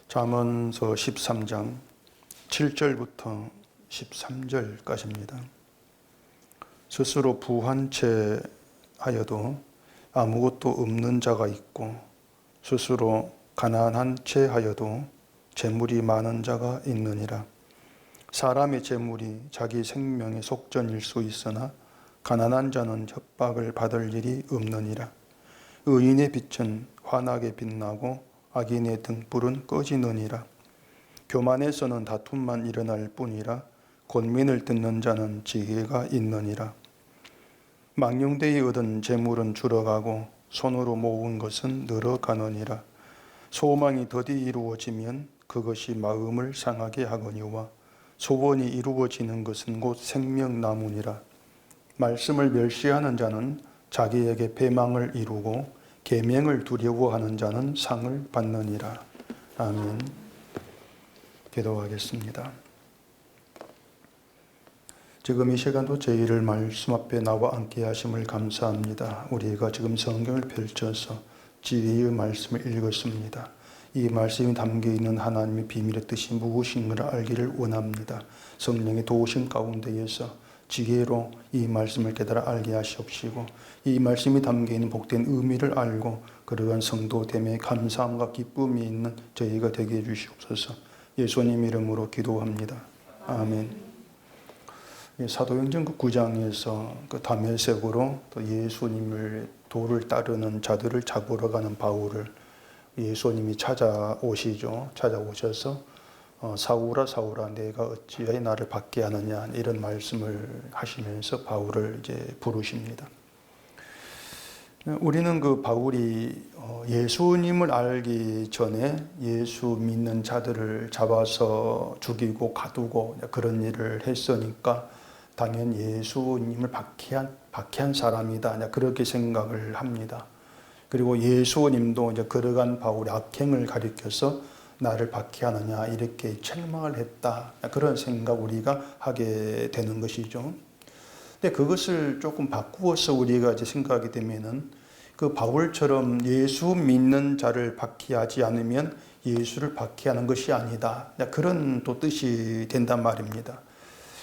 잠언서 13장 7절부터 13절까지입니다. 스스로 부한 채 하여도 아무것도 없는 자가 있고 스스로 가난한 채 하여도 재물이 많은 자가 있느니라. 사람의 재물이 자기 생명의 속전일 수 있으나 가난한 자는 협박을 받을 일이 없느니라. 의인의 빛은 환하게 빛나고 악인의 등불은 꺼지느니라. 교만에서는 다툼만 일어날 뿐이라 권면을 듣는 자는 지혜가 있느니라. 망령되이 얻은 재물은 줄어가고 손으로 모은 것은 늘어가느니라. 소망이 더디 이루어지면 그것이 마음을 상하게 하거니와 소원이 이루어지는 것은 곧 생명나무니라. 말씀을 멸시하는 자는 자기에게 배망을 이루고 계명을 두려워하는 자는 상을 받느니라. 아멘. 기도하겠습니다. 지금 이 시간도 제1을 말씀 앞에 나와 함께 하심을 감사합니다. 우리가 지금 성경을 펼쳐서 지혜의 말씀을 읽었습니다. 이 말씀이 담겨있는 하나님의 비밀의 뜻이 무엇인가를 알기를 원합니다. 성령의 도우심 가운데에서 지혜로 이 말씀을 깨달아 알게 하시옵시고 이 말씀이 담겨있는 복된 의미를 알고 그러한 성도됨에 감사함과 기쁨이 있는 저희가 되게 해주시옵소서. 예수님 이름으로 기도합니다. 아멘. 사도행전 9장에서 그 다메섹으로 또 예수님을 도를 따르는 자들을 잡으러 가는 바울을 예수님이 찾아오시죠. 찾아오셔서 사울아 사울아 내가 어찌하여 나를 받게 하느냐 이런 말씀을 하시면서 바울을 이제 부르십니다. 우리는 그 바울이 예수님을 알기 전에 예수 믿는 자들을 잡아서 죽이고 가두고 그런 일을 했으니까 당연히 예수님을 박해한 사람이다 그렇게 생각을 합니다. 그리고 예수님도 이제 걸어간 바울의 악행을 가리켜서 나를 박해하느냐 이렇게 책망을 했다 그런 생각 우리가 하게 되는 것이죠. 근데 그것을 조금 바꾸어서 우리가 이제 생각하게 되면은 그 바울처럼 예수 믿는 자를 박해하지 않으면 예수를 박해하는 것이 아니다 그런 또 뜻이 된단 말입니다.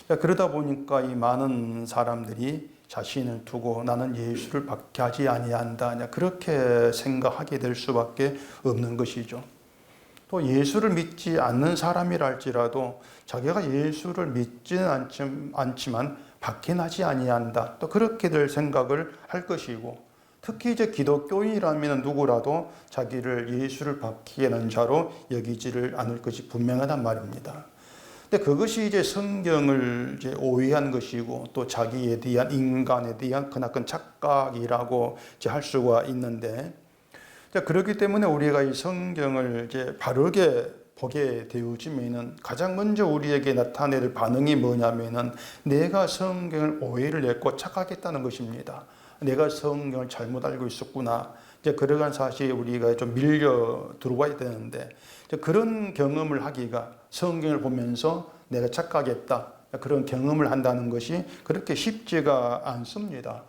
그러다 보니까 이 많은 사람들이 자신을 두고 나는 예수를 박해하지 아니한다 그렇게 생각하게 될 수밖에 없는 것이죠. 또 예수를 믿지 않는 사람이라 할지라도 자기가 예수를 믿지는 않지만 박해나지 아니한다 또 그렇게들 생각을 할 것이고 특히 이제 기독교인이라면 누구라도 자기를 예수를 박해하는 자로 여기지를 않을 것이 분명하단 말입니다. 근데 그것이 이제 성경을 이제 오해한 것이고 또 자기에 대한 인간에 대한 크나큰 착각이라고 이제 할 수가 있는데 그렇기 때문에 우리가 이 성경을 이제 바르게 보게 되어지면은 가장 먼저 우리에게 나타낼 반응이 뭐냐면은 내가 성경을 오해를 했고 착각했다는 것입니다. 내가 성경을 잘못 알고 있었구나. 이제 그러한 사실에 우리가 좀 밀려 들어와야 되는데 그런 경험을 하기가 성경을 보면서 내가 착각했다. 그런 경험을 한다는 것이 그렇게 쉽지가 않습니다.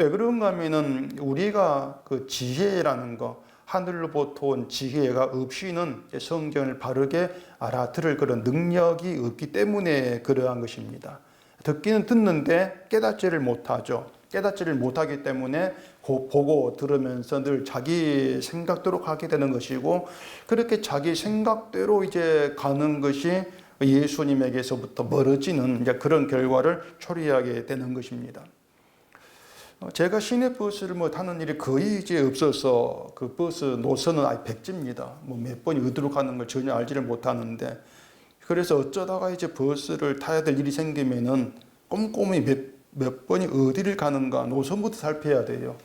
왜 그런가 하면은 우리가 그 지혜라는 거, 하늘로부터 온 지혜가 없이는 성경을 바르게 알아들을 그런 능력이 없기 때문에 그러한 것입니다. 듣기는 듣는데 깨닫지를 못하죠. 깨닫지를 못하기 때문에 보고 들으면서 늘 자기 생각대로 가게 되는 것이고 그렇게 자기 생각대로 이제 가는 것이 예수님에게서부터 멀어지는 이제 그런 결과를 초래하게 되는 것입니다. 제가 시내 버스를 타는 일이 거의 이제 없어서 그 버스 노선은 아예 백지입니다. 몇 번이 어디로 가는 걸 전혀 알지를 못하는데 그래서 어쩌다가 이제 버스를 타야 될 일이 생기면은 꼼꼼히 몇 번이 어디를 가는가 노선부터 살펴야 돼요.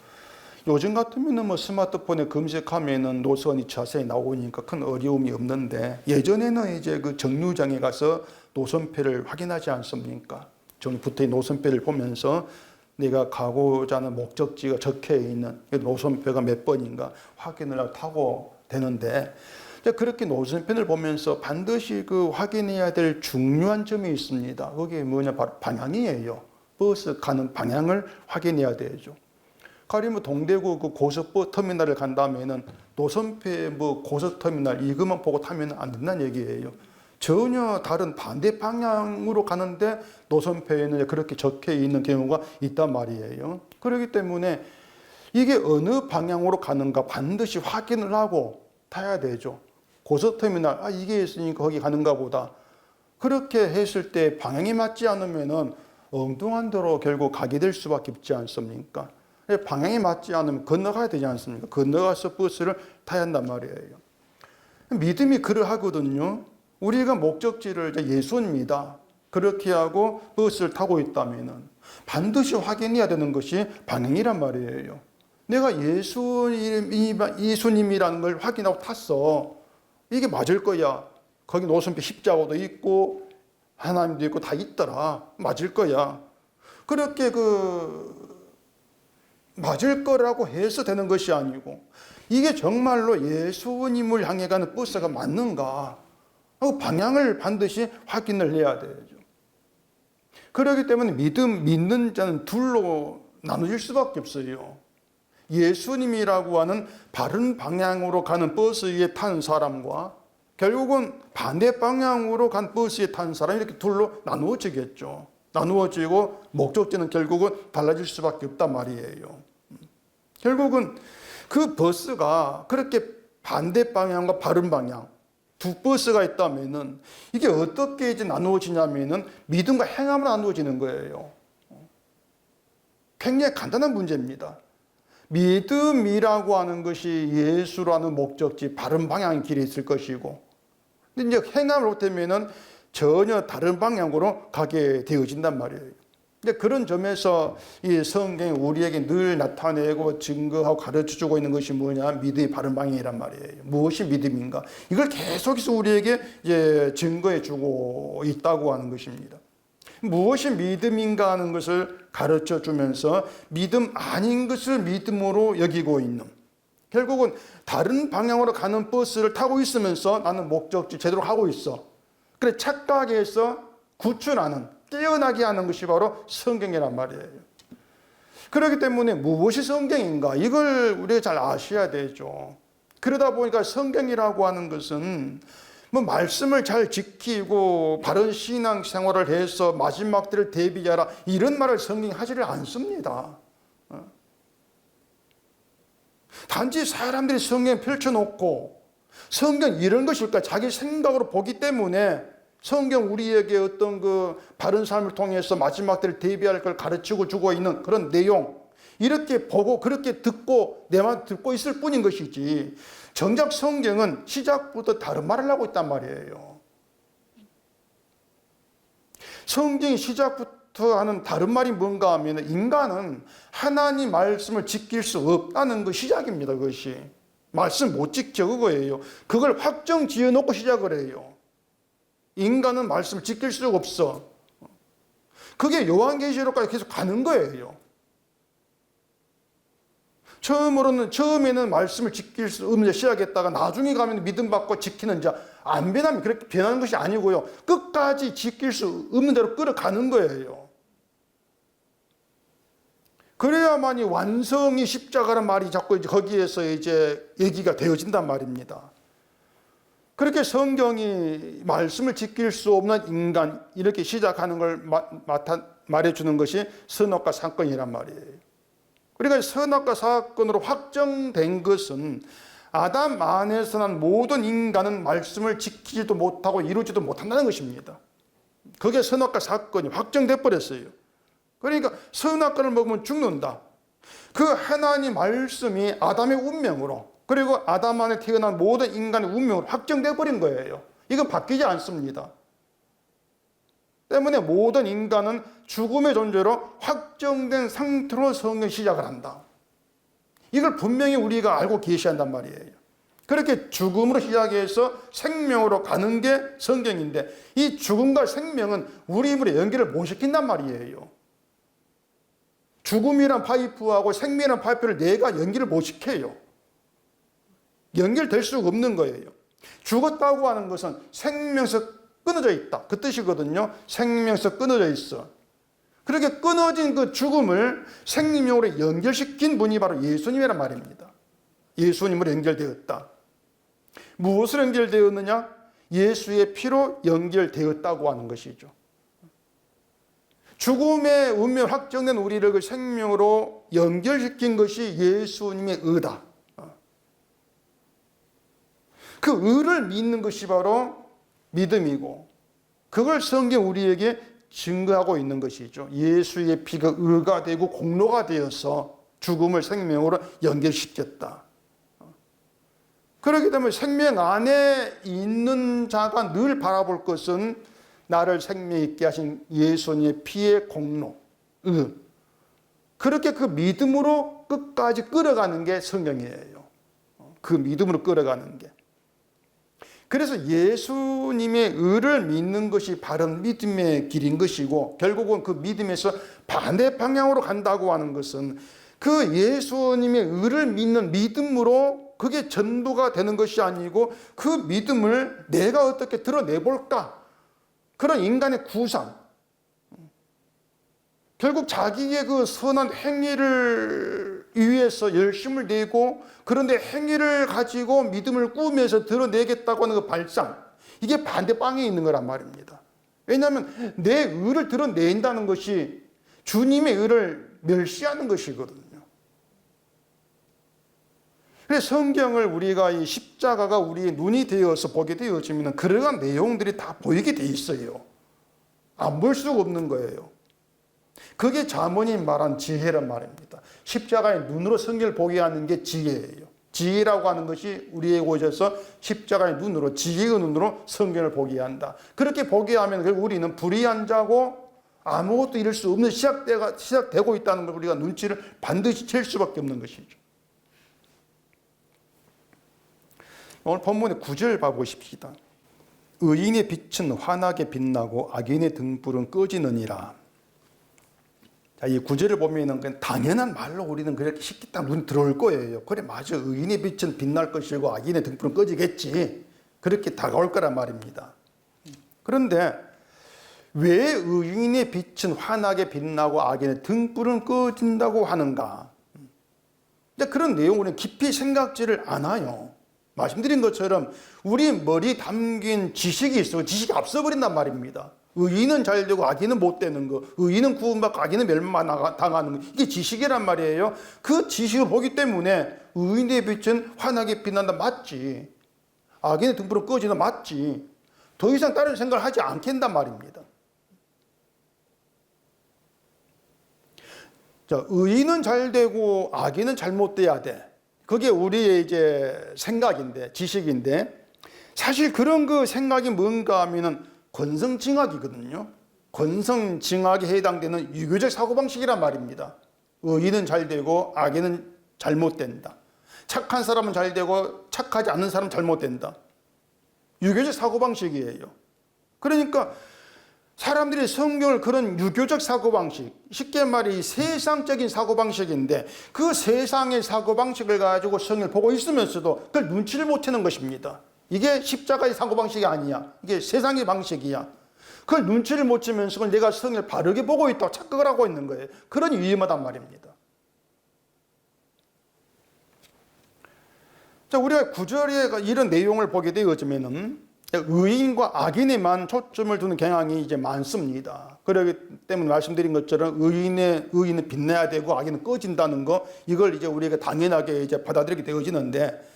요즘 같으면은 스마트폰에 검색하면은 노선이 자세히 나오니까 큰 어려움이 없는데 예전에는 이제 그 정류장에 가서 노선표를 확인하지 않습니까? 저는 붙어 있는 노선표를 보면서 내가 가고자 하는 목적지가 적혀 있는 노선표가 몇 번인가 확인을 하고 타고 되는데 그렇게 노선편을 보면서 반드시 그 확인해야 될 중요한 점이 있습니다. 그게 뭐냐 바로 방향이에요. 버스 가는 방향을 확인해야 되죠. 가령 동대구 그 고속버스 터미널을 간다면은 노선표에 뭐 고속터미널 이것만 보고 타면 안 된다는 얘기예요. 전혀 다른 반대 방향으로 가는데 노선표에는 그렇게 적혀 있는 경우가 있단 말이에요. 그렇기 때문에 이게 어느 방향으로 가는가 반드시 확인을 하고 타야 되죠. 고속터미널, 이게 있으니까 거기 가는가 보다. 그렇게 했을 때 방향이 맞지 않으면은 엉뚱한 데로 결국 가게 될 수밖에 없지 않습니까? 방향이 맞지 않으면 건너가야 되지 않습니까? 건너가서 버스를 타야 한단 말이에요. 믿음이 그러하거든요. 우리가 목적지를 예수입니다. 그렇게 하고 버스를 타고 있다면은 반드시 확인해야 되는 것이 방향이란 말이에요. 내가 예수님이라는 걸 확인하고 탔어. 이게 맞을 거야. 거기 노선표 십자가도 있고 하나님도 있고 다 있더라. 맞을 거야. 그렇게 맞을 거라고 해서 되는 것이 아니고 이게 정말로 예수님을 향해 가는 버스가 맞는가 하고 방향을 반드시 확인을 해야 되죠. 그렇기 때문에 믿는 자는 둘로 나눠질 수밖에 없어요. 예수님이라고 하는 바른 방향으로 가는 버스에 탄 사람과 결국은 반대 방향으로 간 버스에 탄 사람 이렇게 둘로 나누어지겠죠. 나누어지고 목적지는 결국은 달라질 수밖에 없단 말이에요. 결국은 그 버스가 그렇게 반대 방향과 바른 방향 두 버스가 있다면은 이게 어떻게 이제 나누어지냐면은 믿음과 행함으로 나누어지는 거예요. 굉장히 간단한 문제입니다. 믿음이라고 하는 것이 예수라는 목적지 바른 방향의 길이 있을 것이고 근데 이제 행함을 못하면은 전혀 다른 방향으로 가게 되어진단 말이에요. 이제 그런 점에서 이 성경이 우리에게 늘 나타내고 증거하고 가르쳐주고 있는 것이 뭐냐? 믿음이 바른 방향이란 말이에요. 무엇이 믿음인가? 이걸 계속해서 우리에게 이제 증거해주고 있다고 하는 것입니다. 무엇이 믿음인가 하는 것을 가르쳐주면서 믿음 아닌 것을 믿음으로 여기고 있는 결국은 다른 방향으로 가는 버스를 타고 있으면서 나는 목적지 제대로 하고 있어. 그래 착각해서 구출하는 깨어나게 하는 것이 바로 성경이란 말이에요. 그렇기 때문에 무엇이 성경인가 이걸 우리가 잘 아셔야 되죠. 그러다 보니까 성경이라고 하는 것은 뭐 말씀을 잘 지키고 바른 신앙 생활을 해서 마지막 때를 대비하라 이런 말을 성경이 하지를 않습니다. 단지 사람들이 성경 펼쳐놓고 성경 이런 것일까 자기 생각으로 보기 때문에 성경 우리에게 어떤 바른 삶을 통해서 마지막 때를 대비할 걸 가르치고 주고 있는 그런 내용 이렇게 보고 그렇게 듣고 내 말 듣고 있을 뿐인 것이지 정작 성경은 시작부터 다른 말을 하고 있단 말이에요. 성경이 시작부터 하는 다른 말이 뭔가 하면 인간은 하나님 말씀을 지킬 수 없다는 그 시작입니다. 그것이 말씀 못 지켜 그거예요. 그걸 확정 지어놓고 시작을 해요. 인간은 말씀을 지킬 수가 없어. 그게 요한계시록까지 계속 가는 거예요. 처음에는 말씀을 지킬 수 없는 자 시작했다가 나중에 가면 믿음 받고 지키는 자 안 변하면 그렇게 변하는 것이 아니고요. 끝까지 지킬 수 없는 대로 끌어가는 거예요. 그래야만이 완성이 십자가란 말이 자꾸 거기에서 이제 얘기가 되어진단 말입니다. 그렇게 성경이 말씀을 지킬 수 없는 인간 이렇게 시작하는 걸 말해주는 것이 선악과 사건이란 말이에요. 그러니까 선악과 사건으로 확정된 것은 아담 안에서 난 모든 인간은 말씀을 지키지도 못하고 이루지도 못한다는 것입니다. 그게 선악과 사건이 확정돼 버렸어요. 그러니까 선악과를 먹으면 죽는다. 그 하나님 말씀이 아담의 운명으로 그리고 아담 안에 태어난 모든 인간의 운명으로 확정돼 버린 거예요. 이건 바뀌지 않습니다. 때문에 모든 인간은 죽음의 존재로 확정된 상태로 성경 시작을 한다. 이걸 분명히 우리가 알고 계시한단 말이에요. 그렇게 죽음으로 시작해서 생명으로 가는 게 성경인데 이 죽음과 생명은 우리 힘으로 연결을 못 시킨단 말이에요. 죽음이란 파이프하고 생명이란 파이프를 내가 연결을 못 시켜요. 연결될 수가 없는 거예요. 죽었다고 하는 것은 생명에서 끊어져 있다. 그 뜻이거든요. 생명에서 끊어져 있어. 그렇게 끊어진 그 죽음을 생명으로 연결시킨 분이 바로 예수님이란 말입니다. 예수님으로 연결되었다. 무엇으로 연결되었느냐? 예수의 피로 연결되었다고 하는 것이죠. 죽음의 운명 확정된 우리를 그 생명으로 연결시킨 것이 예수님의 의다. 그 의를 믿는 것이 바로 믿음이고, 그걸 성경 우리에게 증거하고 있는 것이죠. 예수의 피가 의가 되고 공로가 되어서 죽음을 생명으로 연결시켰다. 그렇기 때문에 생명 안에 있는 자가 늘 바라볼 것은 나를 생명 있게 하신 예수님의 피의 공로, 의. 그렇게 그 믿음으로 끝까지 끌어가는 게 성경이에요. 그 믿음으로 끌어가는 게. 그래서 예수님의 의를 믿는 것이 바른 믿음의 길인 것이고, 결국은 그 믿음에서 반대 방향으로 간다고 하는 것은 그 예수님의 의를 믿는 믿음으로 그게 전부가 되는 것이 아니고, 그 믿음을 내가 어떻게 드러내볼까? 그런 인간의 구상. 결국 자기의 그 선한 행위를 위해서 열심을 내고, 그런데 행위를 가지고 믿음을 꾸며서 드러내겠다고 하는 그 발상, 이게 반대방에 있는 거란 말입니다. 왜냐하면 내 의를 드러낸다는 것이 주님의 의를 멸시하는 것이거든요. 그래서 성경을 우리가 이 십자가가 우리의 눈이 되어서 보게 되어지면 그러한 내용들이 다 보이게 돼 있어요. 안 볼 수가 없는 거예요. 그게 자문이 말한 지혜란 말입니다. 십자가의 눈으로 성경을 보게 하는 게 지혜예요. 지혜라고 하는 것이 우리에게 오셔서 십자가의 눈으로, 지혜의 눈으로 성경을 보게 한다. 그렇게 보게 하면 우리는 불의한 자고 아무것도 이룰 수 없는 시작되고 있다는 걸 우리가 눈치를 반드시 챌 수밖에 없는 것이죠. 오늘 본문의 9절 봐보십시다. 의인의 빛은 환하게 빛나고 악인의 등불은 꺼지느니라. 자, 이 9절을 보면은 그냥 당연한 말로 우리는 그렇게 쉽게 딱 눈이 들어올 거예요. 그래, 맞아. 의인의 빛은 빛날 것이고 악인의 등불은 꺼지겠지. 그렇게 다가올 거란 말입니다. 그런데 왜 의인의 빛은 환하게 빛나고 악인의 등불은 꺼진다고 하는가? 그런 내용을 깊이 생각지를 않아요. 말씀드린 것처럼 우리 머리에 담긴 지식이 있어. 지식이 앞서버린단 말입니다. 의인은 잘 되고 악인은 못 되는 거, 의인은 구원받고 악인은 멸망당하는 거, 이게 지식이란 말이에요. 그 지식을 보기 때문에 의인의 빛은 환하게 빛난다, 맞지. 악인의 등불은 꺼진다, 맞지. 더 이상 다른 생각을 하지 않겠단 말입니다. 자, 의인은 잘 되고 악인은 잘못돼야 돼. 그게 우리의 이제 생각인데, 지식인데, 사실 그런 그 생각이 뭔가 하면은 권성징악이거든요. 권성징악에 해당되는 유교적 사고방식이란 말입니다. 의인은 잘 되고 악인은 잘못된다. 착한 사람은 잘 되고 착하지 않은 사람은 잘못된다. 유교적 사고방식이에요. 그러니까 사람들이 성경을 그런 유교적 사고방식, 쉽게 말해 세상적인 사고방식인데, 그 세상의 사고방식을 가지고 성경을 보고 있으면서도 그걸 눈치를 못 채는 것입니다. 이게 십자가의 사고방식이 아니야. 이게 세상의 방식이야. 그걸 눈치를 못 채면서 그걸 내가 성경을 바르게 보고 있다고 착각을 하고 있는 거예요. 그러니 위험하단 말입니다. 자, 우리가 구절에 이런 내용을 보게 되어지면은 의인과 악인에만 초점을 두는 경향이 이제 많습니다. 그렇기 때문에 말씀드린 것처럼 의인은 빛나야 되고 악인은 꺼진다는 거, 이걸 이제 우리가 당연하게 이제 받아들이게 되어지는데,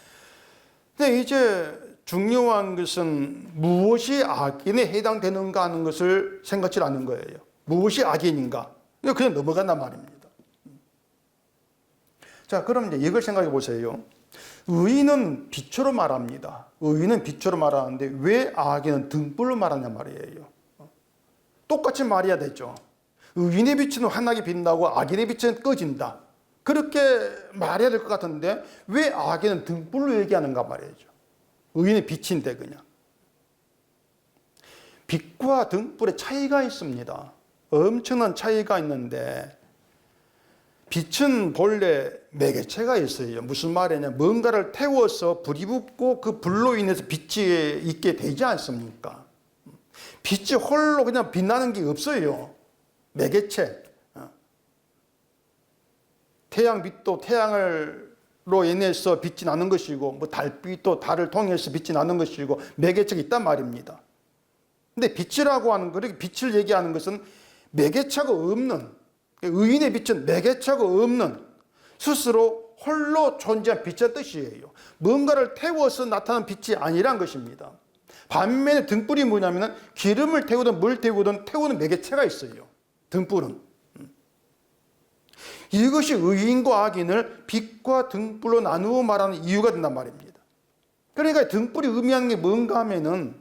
근데 이제 중요한 것은 무엇이 악인에 해당되는가 하는 것을 생각지 않는 거예요. 무엇이 악인인가? 그냥 넘어간단 말입니다. 자, 그럼 이제 이걸 생각해 보세요. 의인은 빛으로 말합니다. 의인은 빛으로 말하는데 왜 악인은 등불로 말하냐 말이에요. 똑같이 말해야 되죠. 의인의 빛은 환하게 빛나고 악인의 빛은 꺼진다. 그렇게 말해야 될 것 같은데 왜 악인은 등불로 얘기하는가 말이죠. 의인의 빛인데 그냥. 빛과 등불의 차이가 있습니다. 엄청난 차이가 있는데, 빛은 본래 매개체가 있어요. 무슨 말이냐, 뭔가를 태워서 불이 붙고 그 불로 인해서 빛이 있게 되지 않습니까? 빛이 홀로 그냥 빛나는 게 없어요. 매개체. 태양빛도 태양을 인해서 빛이 나는 것이고, 뭐 달빛도 달을 통해서 빛이 나는 것이고, 매개체가 있단 말입니다. 근데 빛이라고 하는 거, 그렇게 빛을 얘기하는 것은 매개체가 없는, 의인의 빛은 매개체가 없는 스스로 홀로 존재한 빛의 뜻이에요. 뭔가를 태워서 나타나는 빛이 아니란 것입니다. 반면에 등불이 뭐냐면 기름을 태우든 물 태우든 태우는 매개체가 있어요. 등불은. 이것이 의인과 악인을 빛과 등불로 나누어 말하는 이유가 된단 말입니다. 그러니까 등불이 의미하는 게 뭔가 하면은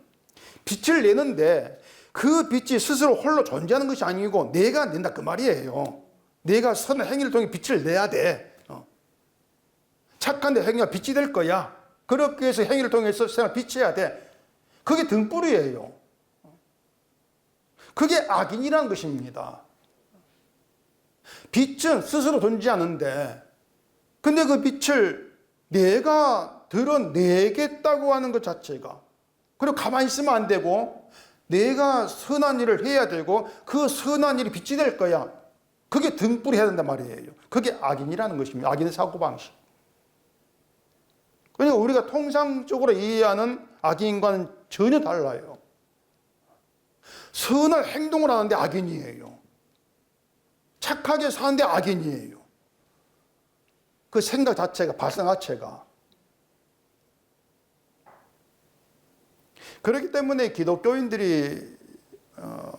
빛을 내는데 그 빛이 스스로 홀로 존재하는 것이 아니고 내가 낸다 그 말이에요. 내가 선한 행위를 통해 빛을 내야 돼. 착한 데 행위가 빛이 될 거야. 그렇게 해서 행위를 통해서 세상을 비춰야 돼. 그게 등불이에요. 그게 악인이라는 것입니다. 빛은 스스로 존재하는데 근데 그 빛을 내가 드러내겠다고 하는 것 자체가, 그리고 가만히 있으면 안 되고 내가 선한 일을 해야 되고 그 선한 일이 빛이 될 거야. 그게 등불이 해야 된단 말이에요. 그게 악인이라는 것입니다. 악인의 사고방식. 그러니까 우리가 통상적으로 이해하는 악인과는 전혀 달라요. 선한 행동을 하는데 악인이에요. 착하게 사는데 악인이에요. 그 생각 자체가, 발상 자체가. 그렇기 때문에 기독교인들이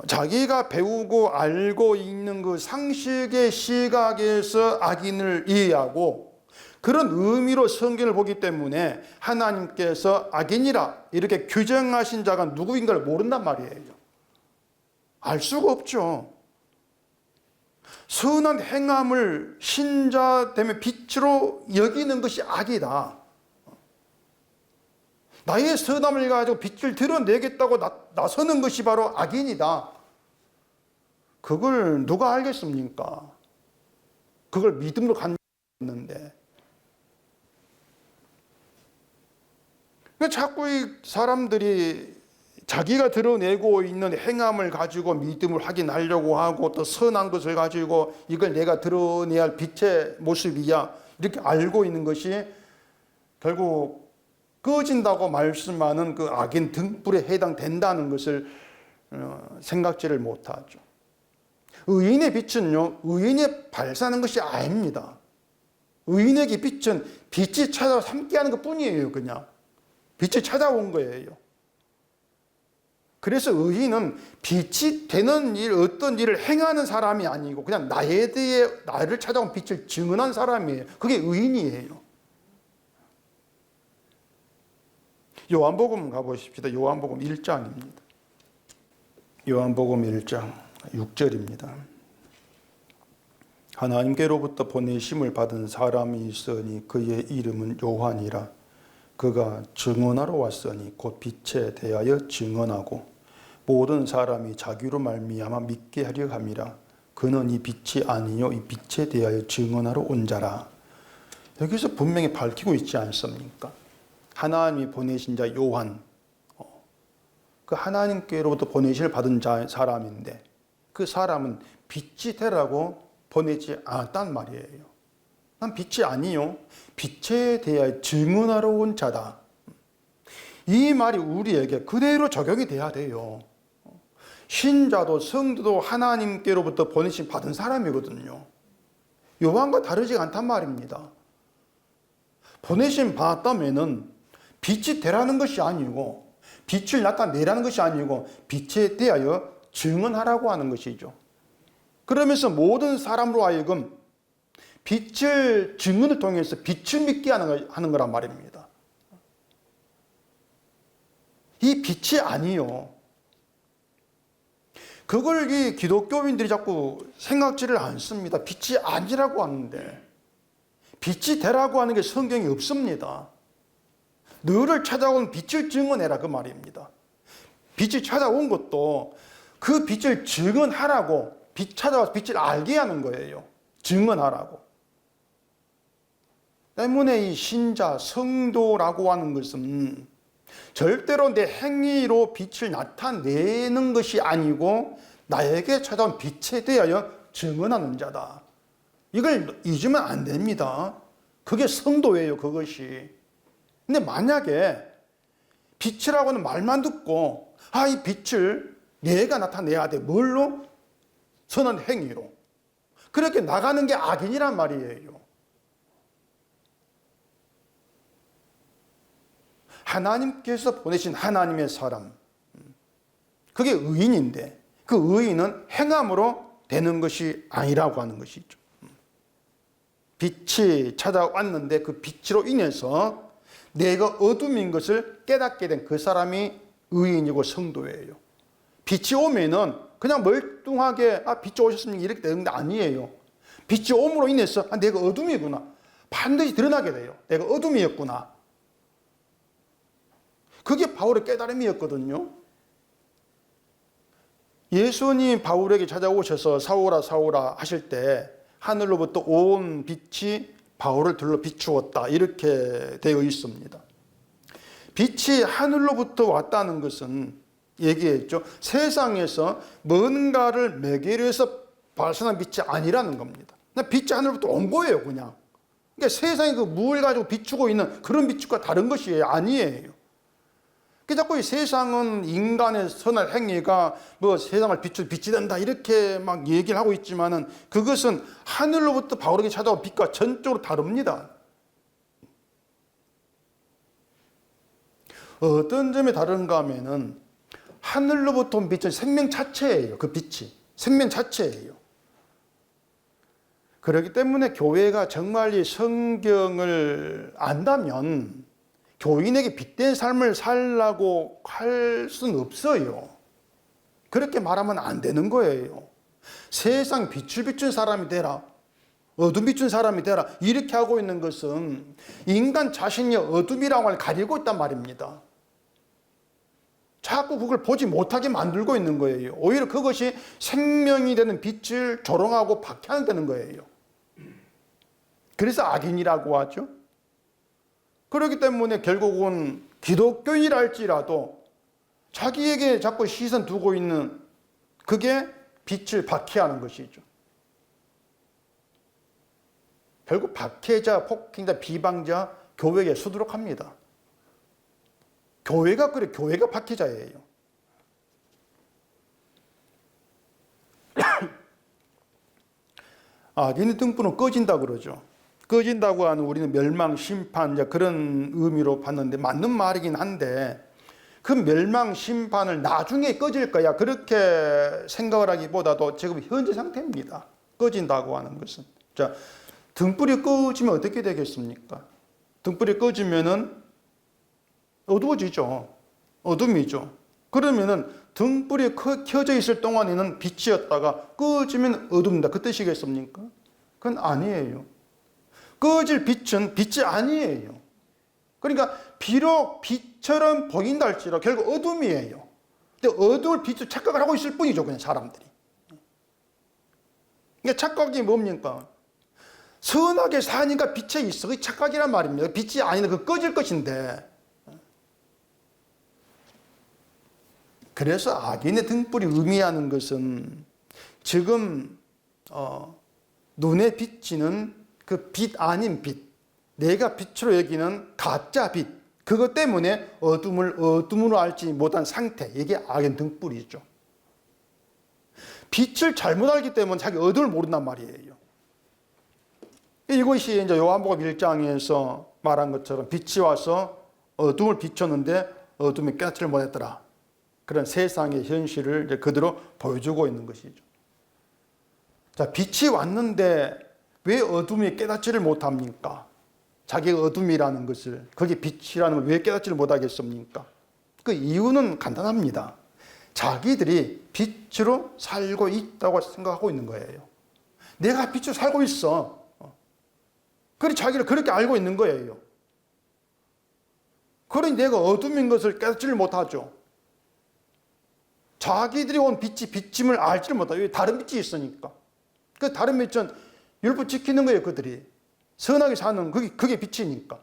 자기가 배우고 알고 있는 그 상식의 시각에서 악인을 이해하고 그런 의미로 성경을 보기 때문에 하나님께서 악인이라 이렇게 규정하신 자가 누구인가를 모른단 말이에요. 알 수가 없죠. 선한 행함을 신자됨의 빛으로 여기는 것이 악이다. 나의 선함을 가지고 빛을 드러내겠다고 나서는 것이 바로 악인이다. 그걸 누가 알겠습니까? 그걸 믿음으로 갖는데. 자꾸 이 사람들이 자기가 드러내고 있는 행함을 가지고 믿음을 확인하려고 하고 또 선한 것을 가지고 이걸 내가 드러내야 할 빛의 모습이야 이렇게 알고 있는 것이 결국 꺼진다고 말씀하는 그 악인 등불에 해당된다는 것을 생각지를 못하죠. 의인의 빛은요, 의인이 발산하는 것이 아닙니다. 의인에게 빛은 빛이 찾아와서 함께하는 것 뿐이에요. 그냥 빛이 찾아온 거예요. 그래서 의인은 빛이 되는 일, 어떤 일을 행하는 사람이 아니고 그냥 나에 대해 나를 찾아온 빛을 증언한 사람이에요. 그게 의인이에요. 요한복음 가보십시다. 요한복음 1장입니다. 요한복음 1장 6절입니다. 하나님께로부터 보내심을 받은 사람이 있으니 그의 이름은 요한이라. 그가 증언하러 왔으니 곧 빛에 대하여 증언하고 모든 사람이 자기로 말미암아 믿게 하려 함이라. 그는 이 빛이 아니요 이 빛에 대하여 증언하러 온 자라. 여기서 분명히 밝히고 있지 않습니까? 하나님이 보내신 자 요한, 그 하나님께로부터 보내심을 받은 사람인데 그 사람은 빛이 되라고 보내지 않았단 말이에요. 난 빛이 아니요 빛에 대하여 증언하러 온 자다. 이 말이 우리에게 그대로 적용이 돼야 돼요. 신자도 성도도 하나님께로부터 보내심 받은 사람이거든요. 요한과 다르지 않단 말입니다. 보내심 받았다면은 빛이 되라는 것이 아니고 빛을 나타내라는 것이 아니고 빛에 대하여 증언하라고 하는 것이죠. 그러면서 모든 사람으로 하여금 빛을 증언을 통해서 빛을 믿게 하는 거란 말입니다. 이 빛이 아니요. 그걸 이 기독교인들이 자꾸 생각지를 않습니다. 빛이 아니라고 하는데 빛이 되라고 하는 게 성경에 없습니다. 너를 찾아온 빛을 증언해라 그 말입니다. 빛이 찾아온 것도 그 빛을 증언하라고 빛 찾아와서 빛을 알게 하는 거예요. 증언하라고. 때문에 이 신자, 성도라고 하는 것은 절대로 내 행위로 빛을 나타내는 것이 아니고 나에게 찾아온 빛에 대하여 증언하는 자다. 이걸 잊으면 안 됩니다. 그게 성도예요, 그것이. 근데 만약에 빛이라고 하는 말만 듣고, 이 빛을 내가 나타내야 돼. 뭘로? 선한 행위로. 그렇게 나가는 게 악인이란 말이에요. 하나님께서 보내신 하나님의 사람, 그게 의인인데 그 의인은 행함으로 되는 것이 아니라고 하는 것이죠. 빛이 찾아왔는데 그 빛으로 인해서 내가 어둠인 것을 깨닫게 된 그 사람이 의인이고 성도예요. 빛이 오면은 그냥 멀뚱하게 빛이 오셨습니까? 이렇게 되는 게 아니에요. 빛이 옴으로 인해서 내가 어둠이구나. 반드시 드러나게 돼요. 내가 어둠이었구나. 그게 바울의 깨달음이었거든요. 예수님 바울에게 찾아오셔서 사울아 사울아 하실 때 하늘로부터 온 빛이 바울을 둘러 비추었다. 이렇게 되어 있습니다. 빛이 하늘로부터 왔다는 것은 얘기했죠. 세상에서 뭔가를 매개로 해서 발산한 빛이 아니라는 겁니다. 그냥 빛이 하늘로부터 온 거예요, 그냥. 그러니까 세상에 그 물 가지고 비추고 있는 그런 빛과 다른 것이 아니에요. 자꾸 이 세상은 인간의 선한 행위가 세상을 빛이 된다 이렇게 막 얘기를 하고 있지만은 그것은 하늘로부터 바울에게 찾아온 빛과 전적으로 다릅니다. 어떤 점이 다른가 하면은 하늘로부터 온 빛은 생명 자체예요. 그 빛이 생명 자체예요. 그렇기 때문에 교회가 정말 이 성경을 안다면 교인에게 빛된 삶을 살라고 할 수는 없어요. 그렇게 말하면 안 되는 거예요. 세상 빛을 비춘 사람이 되라. 어둠 비춘 사람이 되라. 이렇게 하고 있는 것은 인간 자신이 어둠이라고 가리고 있단 말입니다. 자꾸 그걸 보지 못하게 만들고 있는 거예요. 오히려 그것이 생명이 되는 빛을 조롱하고 박해하는 거예요. 그래서 악인이라고 하죠. 그렇기 때문에 결국은 기독교인이라 할지라도 자기에게 자꾸 시선 두고 있는 그게 빛을 박해하는 것이죠. 결국 박해자, 폭행자, 비방자 교회에 수두룩합니다. 교회가 그래, 교회가 박해자예요. 악인의 등불은 꺼진다 그러죠. 꺼진다고 하는 우리는 멸망, 심판 그런 의미로 봤는데 맞는 말이긴 한데 그 멸망, 심판을 나중에 꺼질 거야 그렇게 생각을 하기보다도 지금 현재 상태입니다. 꺼진다고 하는 것은. 자, 등불이 꺼지면 어떻게 되겠습니까? 등불이 꺼지면은 어두워지죠. 어둠이죠. 그러면은 등불이 켜져 있을 동안에는 빛이었다가 꺼지면 어둡다. 그 뜻이겠습니까? 그건 아니에요. 꺼질 빛은 빛이 아니에요. 그러니까 비록 빛처럼 보인다 할지라도 결국 어둠이에요. 근데 어두울 빛을 착각을 하고 있을 뿐이죠, 그냥 사람들이. 그러니까 착각이 뭡니까? 선하게 사니까 빛에 있어. 그게 착각이란 말입니다. 빛이 아니라 그 꺼질 것인데. 그래서 악인의 등불이 의미하는 것은 지금 눈에 비치는 그 빛 아닌 빛, 내가 빛으로 여기는 가짜 빛, 그것 때문에 어둠을 어둠으로 알지 못한 상태, 이게 악인 등불이죠. 빛을 잘못 알기 때문에 자기 어둠을 모른단 말이에요. 이것이 이제 요한복음 1장에서 말한 것처럼 빛이 와서 어둠을 비췄는데 어둠이 깨닫지를 못했더라. 그런 세상의 현실을 이제 그대로 보여주고 있는 것이죠. 자, 빛이 왔는데 왜 어둠이 깨닫지를 못합니까? 자기가 어둠이라는 것을, 그게 빛이라는 걸 왜 깨닫지를 못하겠습니까? 그 이유는 간단합니다. 자기들이 빛으로 살고 있다고 생각하고 있는 거예요. 내가 빛으로 살고 있어. 그래 자기를 그렇게 알고 있는 거예요. 그러니 내가 어둠인 것을 깨닫지를 못하죠. 자기들이 온 빛이 빛임을 알지를 못하죠. 다른 빛이 있으니까. 그 다른 빛은 율법 지키는 거예요, 그들이. 선하게 사는 그게 빛이니까.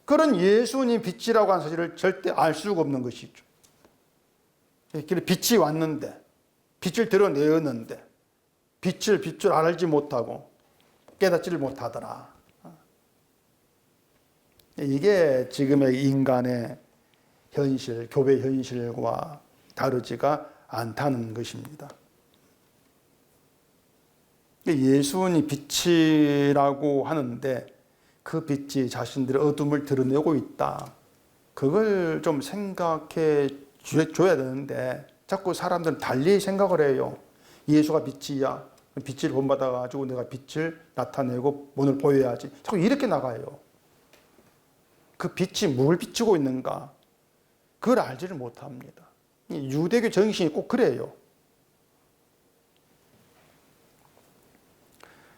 그런 예수님 빛이라고 하는 사실을 절대 알 수가 없는 것이죠. 빛이 왔는데, 빛을 드러내었는데, 빛을 알지 못하고, 깨닫지를 못하더라. 이게 지금의 인간의 현실, 교회 현실과 다르지가 않다는 것입니다. 예수님이 빛이라고 하는데 그 빛이 자신들의 어둠을 드러내고 있다. 그걸 좀 생각해 줘야 되는데 자꾸 사람들은 달리 생각을 해요. 예수가 빛이야. 빛을 본받아가지고 내가 빛을 나타내고 오늘 보여야지. 자꾸 이렇게 나가요. 그 빛이 뭘 비추고 있는가? 그걸 알지를 못합니다. 유대교 정신이 꼭 그래요.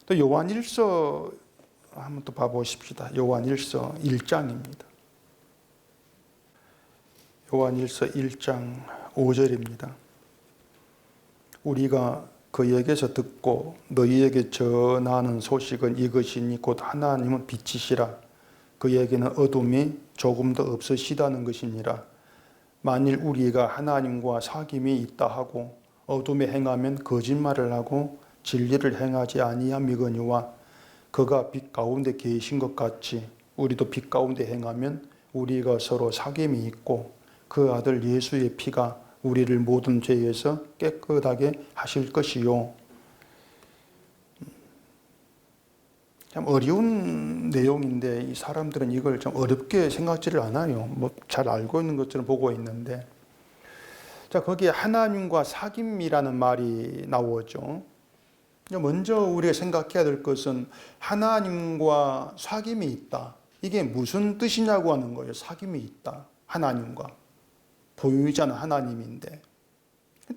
또 요한일서 한번 또 봐보십시다. 요한일서 1장입니다. 요한일서 1장 5절입니다. 우리가 그에게서 듣고 너희에게 전하는 소식은 이것이니 곧 하나님은 빛이시라. 그에게는 어둠이 조금도 없으시다는 것이니라. 만일 우리가 하나님과 사귐이 있다 하고 어둠에 행하면 거짓말을 하고 진리를 행하지 아니함이거니와 그가 빛 가운데 계신 것 같이 우리도 빛 가운데 행하면 우리가 서로 사귐이 있고 그 아들 예수의 피가 우리를 모든 죄에서 깨끗하게 하실 것이요. 참 어려운 내용인데 이 사람들은 이걸 좀 어렵게 생각지를 않아요. 뭐 잘 알고 있는 것처럼 보고 있는데, 자 거기에 하나님과 사귐이라는 말이 나오죠. 먼저 우리가 생각해야 될 것은 하나님과 사귐이 있다. 이게 무슨 뜻이냐고 하는 거예요. 사귐이 있다. 하나님과 보유자는 하나님인데,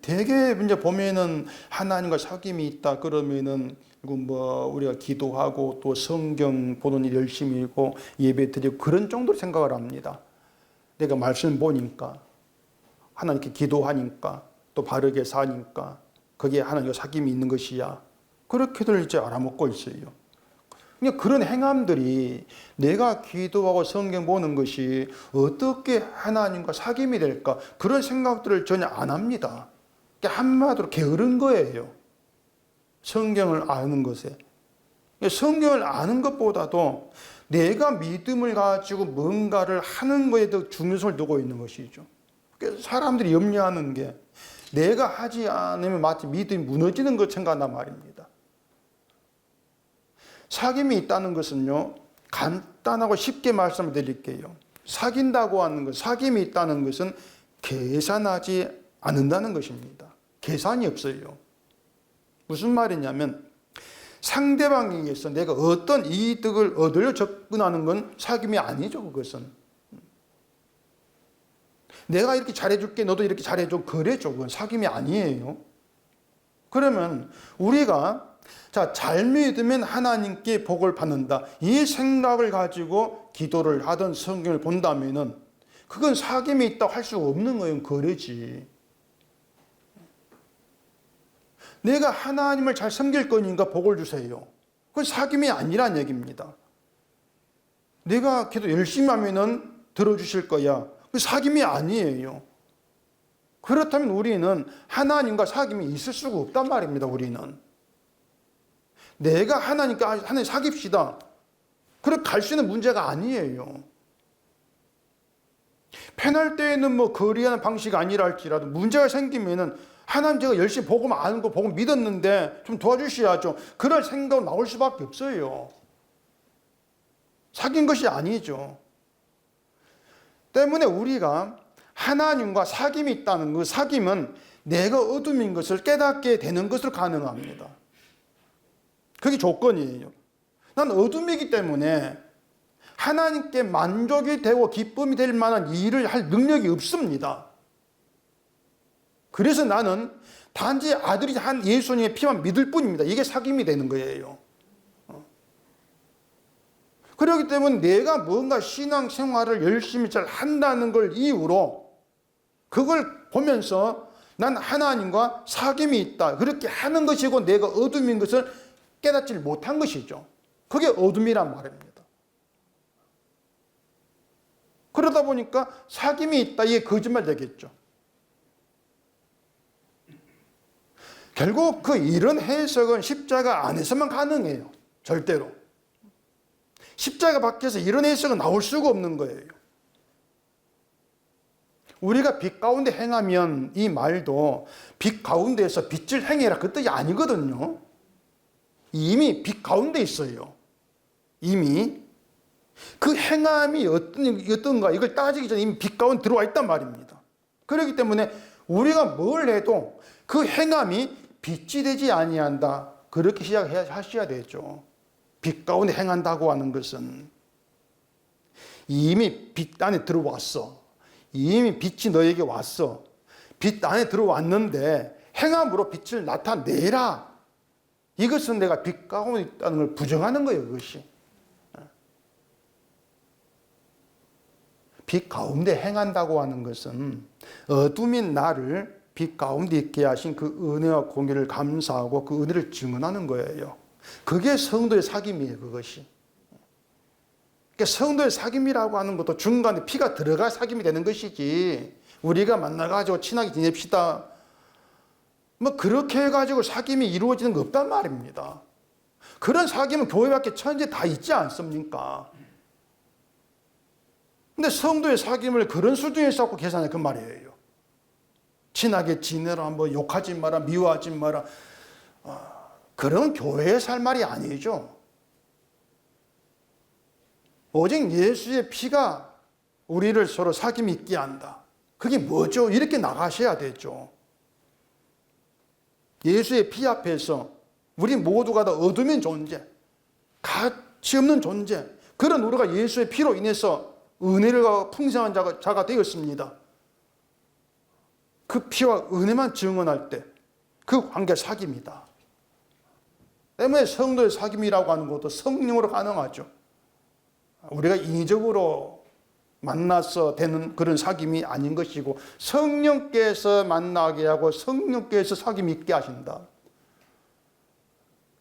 되게 이제 보면은 하나님과 사귐이 있다 그러면은 뭐 우리가 기도하고 또 성경 보는 일 열심히 읽고 예배 드리고 그런 정도로 생각을 합니다. 내가 말씀 보니까 하나님께 기도하니까 또 바르게 사니까 거기에 하나님과 사귐이 있는 것이야. 그렇게들 이제 알아먹고 있어요. 그러니까 그런 행함들이 내가 기도하고 성경 보는 것이 어떻게 하나님과 사귐이 될까? 그런 생각들을 전혀 안 합니다. 한마디로 게으른 거예요. 성경을 아는 것에. 성경을 아는 것보다도 내가 믿음을 가지고 뭔가를 하는 것에 더 중요성을 두고 있는 것이죠. 사람들이 염려하는 게 내가 하지 않으면 마치 믿음이 무너지는 것 생각한단 말입니다. 사귐이 있다는 것은요, 간단하고 쉽게 말씀을 드릴게요. 사귄다고 하는 것, 사귐이 있다는 것은 계산하지 않는다는 것입니다. 계산이 없어요. 무슨 말이냐면 상대방에게서 내가 어떤 이득을 얻으려 접근하는 건 사귐이 아니죠. 그것은 내가 이렇게 잘해줄게 너도 이렇게 잘해줘 그래죠. 그건 사귐이 아니에요. 그러면 우리가 잘 믿으면 하나님께 복을 받는다 이 생각을 가지고 기도를 하든 성경을 본다면은 그건 사귐이 있다고 할 수 없는 거예요. 그러지. 내가 하나님을 잘 섬길 거니까 복을 주세요. 그건 사귐이 아니란 얘기입니다. 내가 기도 열심히 하면은 들어주실 거야. 그 사귐이 아니에요. 그렇다면 우리는 하나님과 사귐이 있을 수가 없단 말입니다. 우리는 내가 하나님 사귑시다. 그렇게 갈 수 있는 문제가 아니에요. 편할 때에는 뭐 거리하는 방식이 아니라 할지라도 문제가 생기면은 하나님 제가 열심히 복음 아는 거 복음 믿었는데 좀 도와주셔야죠. 그럴 생각으로 나올 수밖에 없어요. 사귄 것이 아니죠. 때문에 우리가 하나님과 사귐이 있다는 그 사귐은 내가 어둠인 것을 깨닫게 되는 것으로 가능합니다. 그게 조건이에요. 난 어둠이기 때문에 하나님께 만족이 되고 기쁨이 될 만한 일을 할 능력이 없습니다. 그래서 나는 단지 아들이 한 예수님의 피만 믿을 뿐입니다. 이게 사귐이 되는 거예요. 그렇기 때문에 내가 뭔가 신앙생활을 열심히 잘 한다는 걸 이유로 그걸 보면서 난 하나님과 사귐이 있다. 그렇게 하는 것이고 내가 어둠인 것을 깨닫지 못한 것이죠. 그게 어둠이란 말입니다. 그러다 보니까 사귐이 있다. 이게 거짓말 되겠죠. 결국 그 이런 해석은 십자가 안에서만 가능해요. 절대로. 십자가 밖에서 이런 해석은 나올 수가 없는 거예요. 우리가 빛 가운데 행하면 이 말도 빛 가운데에서 빛을 행해라 그 뜻이 아니거든요. 이미 빛 가운데 있어요. 이미 그 행함이 어떤가 이걸 따지기 전에 이미 빛 가운데 들어와 있단 말입니다. 그렇기 때문에 우리가 뭘 해도 그 행함이 빛이 되지 아니한다. 그렇게 시작하셔야 되죠. 빛 가운데 행한다고 하는 것은 이미 빛 안에 들어왔어. 이미 빛이 너에게 왔어. 빛 안에 들어왔는데 행함으로 빛을 나타내라. 이것은 내가 빛 가운데 있다는 걸 부정하는 거예요. 그것이. 빛 가운데 행한다고 하는 것은 어둠인 나를 빛 가운데 있게 하신 그 은혜와 공의를 감사하고 그 은혜를 증언하는 거예요. 그게 성도의 사귐이에요. 그것이. 그러니까 성도의 사귐이라고 하는 것도 중간에 피가 들어갈 사귐이 되는 것이지, 우리가 만나가지고 친하게 지냅시다 뭐 그렇게 해가지고 사귐이 이루어지는 거 없단 말입니다. 그런 사귐은 교회 밖에 천지 다 있지 않습니까? 근데 성도의 사귐을 그런 수준에서 갖고 계산해 그 말이에요. 친하게 지내라, 뭐 욕하지 마라, 미워하지 마라. 그런 교회에 살 말이 아니죠. 오직 예수의 피가 우리를 서로 사귐 있게 한다. 그게 뭐죠? 이렇게 나가셔야 되죠. 예수의 피 앞에서 우리 모두가 다 어둠인 존재, 가치 없는 존재, 그런 우리가 예수의 피로 인해서 은혜를 풍성한 자가 되었습니다. 그 피와 은혜만 증언할 때 그 관계 사귐이다. 때문에 성도의 사귐이라고 하는 것도 성령으로 가능하죠. 우리가 인위적으로 만나서 되는 그런 사귐이 아닌 것이고, 성령께서 만나게 하고 성령께서 사귐 있게 하신다.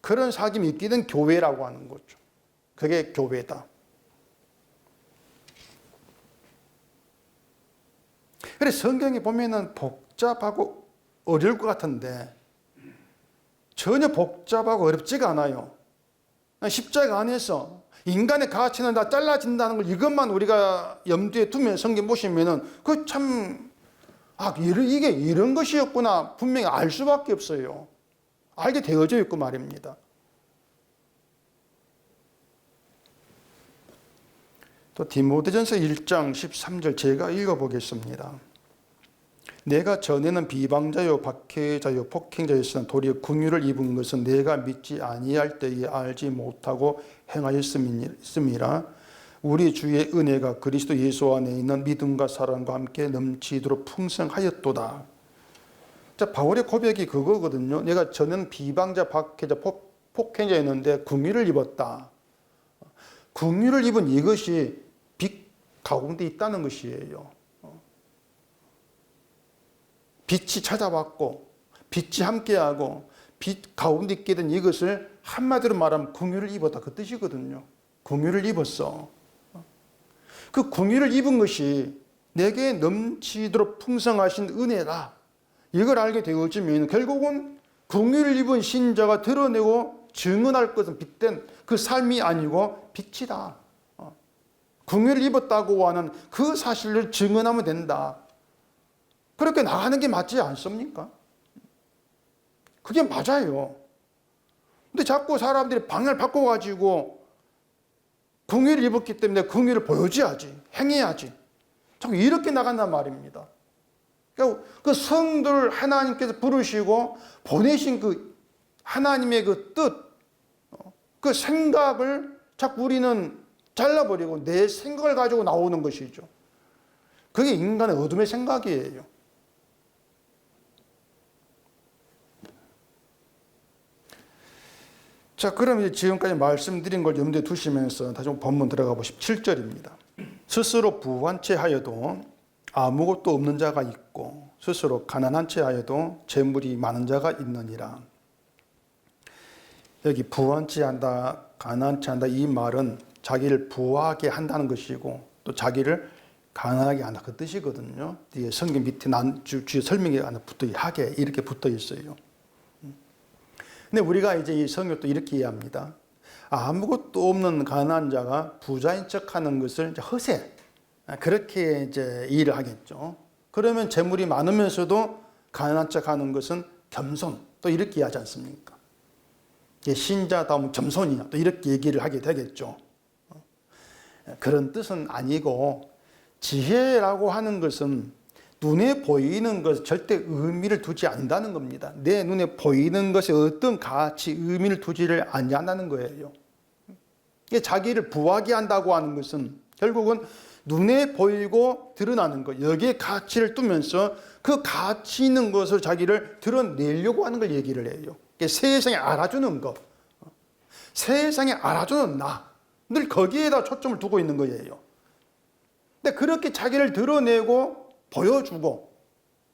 그런 사귐이 있게 된 교회라고 하는 거죠. 그게 교회다. 그래, 성경에 보면은 복잡하고 어려울 것 같은데 전혀 복잡하고 어렵지가 않아요. 십자가 안에서 인간의 가치는 다 잘라진다는 걸 이것만 우리가 염두에 두면 성경 보시면은 그 참, 이게 이런 것이었구나 분명히 알 수밖에 없어요. 알게 되어져 있고 말입니다. 또 디모데전서 1장 13절 제가 읽어보겠습니다. 내가 전에는 비방자요 박해자요 폭행자였으나 도리어 긍휼을 입은 것은 내가 믿지 아니할 때에 알지 못하고 행하였음이라. 우리 주의 은혜가 그리스도 예수 안에 있는 믿음과 사랑과 함께 넘치도록 풍성하였도다. 자, 바울의 고백이 그거거든요. 내가 전에는 비방자 박해자 폭행자였는데 긍휼을 입었다. 긍휼을 입은 이것이 빛 가운데 있다는 것이에요. 빛이 찾아왔고 빛이 함께하고 빛 가운데 있게 된 이것을 한마디로 말하면 긍휼을 입었다 그 뜻이거든요. 긍휼을 입었어. 그 긍휼을 입은 것이 내게 넘치도록 풍성하신 은혜다. 이걸 알게 되어지면 결국은 긍휼을 입은 신자가 드러내고 증언할 것은 빛된 그 삶이 아니고 빛이다. 긍휼을 입었다고 하는 그 사실을 증언하면 된다. 그렇게 나가는 게 맞지 않습니까? 그게 맞아요. 근데 자꾸 사람들이 방향을 바꿔가지고 긍휼을 입었기 때문에 긍휼을 보여줘야지, 행해야지. 자꾸 이렇게 나간단 말입니다. 그러니까 그 성도를 하나님께서 부르시고 보내신 그 하나님의 그 뜻, 그 생각을 자꾸 우리는 잘라버리고 내 생각을 가지고 나오는 것이죠. 그게 인간의 어둠의 생각이에요. 자, 그럼 이제 지금까지 말씀드린 걸 염두에 두시면서 다시 본문 들어가 보십시오. 7절입니다. 스스로 부한 채 하여도 아무것도 없는 자가 있고 스스로 가난한 채 하여도 재물이 많은 자가 있느니라. 여기 부한 채 한다, 가난한 채 한다, 이 말은 자기를 부하게 한다는 것이고 또 자기를 가난하게 한다 그 뜻이거든요. 뒤에 성경 밑에 주의 설명에 하나 하게 이렇게 붙어 있어요. 근데 우리가 이제 이 성경도 이렇게 이해합니다. 아무것도 없는 가난한 자가 부자인 척하는 것을 이제 허세, 그렇게 이제 이해를 하겠죠. 그러면 재물이 많으면서도 가난한 척하는 것은 겸손, 또 이렇게 이해하지 않습니까? 신자다움 겸손이냐, 또 이렇게 얘기를 하게 되겠죠. 그런 뜻은 아니고, 지혜라고 하는 것은 눈에 보이는 것 절대 의미를 두지 않는다는 겁니다. 내 눈에 보이는 것에 어떤 가치, 의미를 두지를 않는다는 거예요. 자기를 부하게 한다고 하는 것은 결국은 눈에 보이고 드러나는 것, 여기에 가치를 두면서 그 가치 있는 것을 자기를 드러내려고 하는 걸 얘기를 해요. 세상에 알아주는 것, 세상에 알아주는 나, 늘 거기에다 초점을 두고 있는 거예요. 근데 그렇게 자기를 드러내고 보여주고,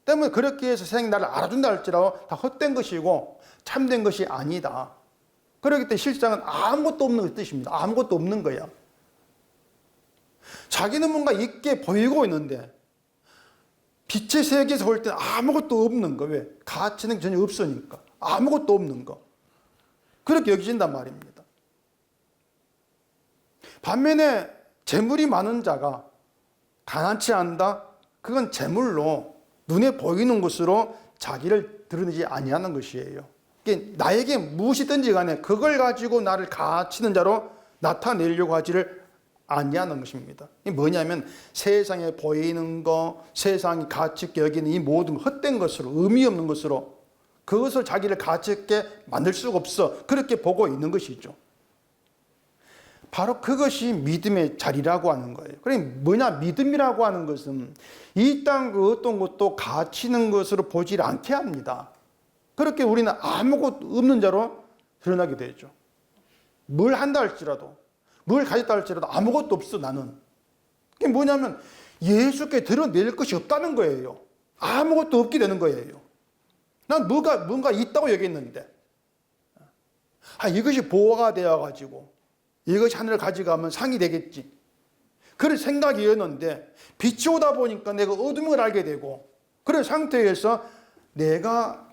때문에 그렇게 해서 세상이 나를 알아준다 할지라도 다 헛된 것이고 참된 것이 아니다. 그렇기 때문에 실상은 아무것도 없는 뜻입니다. 아무것도 없는 거야. 자기는 뭔가 있게 보이고 있는데 빛의 세계에서 볼 때는 아무것도 없는 거. 왜? 가치는 전혀 없으니까. 아무것도 없는 거. 그렇게 여기진단 말입니다. 반면에 재물이 많은 자가 가난치 않다? 그건 재물로 눈에 보이는 것으로 자기를 드러내지 아니하는 것이에요. 나에게 무엇이든지 간에 그걸 가지고 나를 가치는 자로 나타내려고 하지를 아니하는 것입니다. 이게 뭐냐면 세상에 보이는 거, 세상이 가치 있게 여기는 이 모든 헛된 것으로, 의미 없는 것으로 그것을 자기를 가치 있게 만들 수가 없어. 그렇게 보고 있는 것이죠. 바로 그것이 믿음의 자리라고 하는 거예요. 그러니까 뭐냐, 믿음이라고 하는 것은 이 땅 그 어떤 것도 가치 있는 것으로 보지 않게 합니다. 그렇게 우리는 아무것도 없는 자로 드러나게 되죠. 뭘 한다 할지라도, 뭘 가졌다 할지라도 아무것도 없어, 나는. 그게 뭐냐면 예수께 드러낼 것이 없다는 거예요. 아무것도 없게 되는 거예요. 난 뭔가 있다고 여겼는데, 이것이 보화가 되어가지고 이것이 하늘을 가져가면 상이 되겠지. 그런 생각이었는데 빛이 오다 보니까 내가 어둠을 알게 되고, 그런 상태에서 내가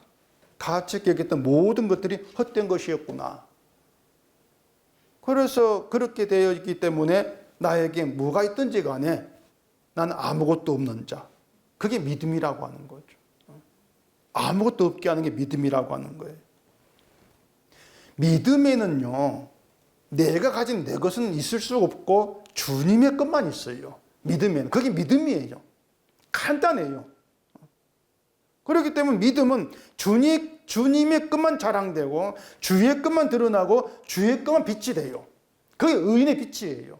가치 있게 여겼던 모든 것들이 헛된 것이었구나. 그래서 그렇게 되어 있기 때문에 나에게 뭐가 있든지 간에 나는 아무것도 없는 자. 그게 믿음이라고 하는 거죠. 아무것도 없게 하는 게 믿음이라고 하는 거예요. 믿음에는요, 내가 가진 내 것은 있을 수 없고 주님의 것만 있어요. 믿음에는. 그게 믿음이에요. 간단해요. 그렇기 때문에 믿음은 주님의 것만 자랑되고 주의 것만 드러나고 주의 것만 빛이 돼요. 그게 의인의 빛이에요.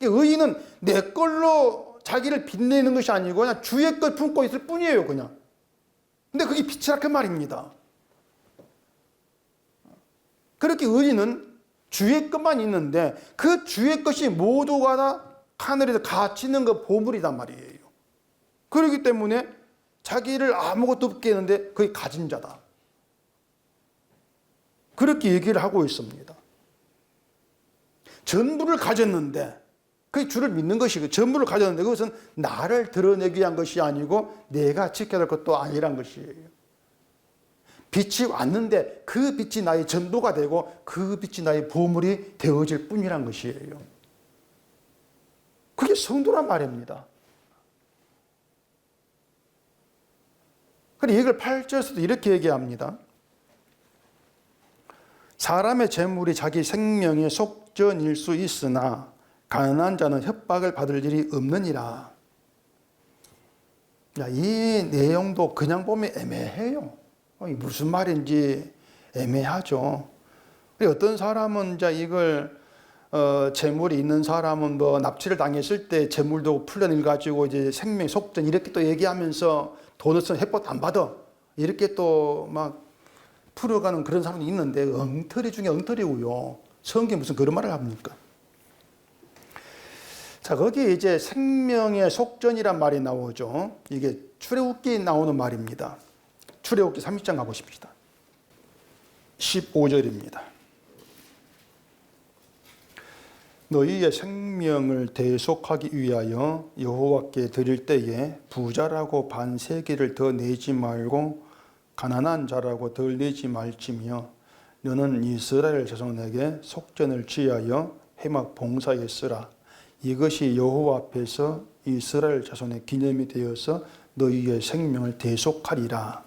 의인은 내 걸로 자기를 빛내는 것이 아니고 그냥 주의 것 품고 있을 뿐이에요, 그냥. 근데 그게 빛이라 그 말입니다. 그렇게 의인은 주의 것만 있는데 그 주의 것이 모두가 다 하늘에서 가치 있는 그 보물이란 말이에요. 그렇기 때문에 자기를 아무것도 없게 했는데 그게 가진 자다. 그렇게 얘기를 하고 있습니다. 전부를 가졌는데, 그게 주를 믿는 것이고, 전부를 가졌는데 그것은 나를 드러내기 위한 것이 아니고 내가 지켜야 될 것도 아니란 것이에요. 빛이 왔는데 그 빛이 나의 전부가 되고 그 빛이 나의 보물이 되어질 뿐이란 것이에요. 그게 성도란 말입니다. 그래서 이걸 8절에서도 이렇게 얘기합니다. 사람의 재물이 자기 생명의 속전일 수 있으나 가난한 자는 협박을 받을 일이 없느니라. 이 내용도 그냥 보면 애매해요. 무슨 말인지 애매하죠. 어떤 사람은 이제 이걸 재물이 있는 사람은 뭐 납치를 당했을 때 재물도 풀려내 가지고 이제 생명 속전 이렇게 또 얘기하면서 돈을 쓴 협박 안 받아 이렇게 또 막 풀어가는 그런 사람이 있는데 엉터리 중에 엉터리고요. 성경에 무슨 그런 말을 합니까? 자, 거기에 이제 생명의 속전이란 말이 나오죠. 이게 출애굽기에 나오는 말입니다. 출애굽기 30장 가보십시다. 15절입니다. 너희의 생명을 대속하기 위하여 여호와께 드릴 때에 부자라고 반 세겔을 더 내지 말고 가난한 자라고 덜 내지 말지며 너는 이스라엘 자손에게 속전을 취하여 회막 봉사에 쓰라. 이것이 여호와 앞에서 이스라엘 자손의 기념이 되어서 너희의 생명을 대속하리라.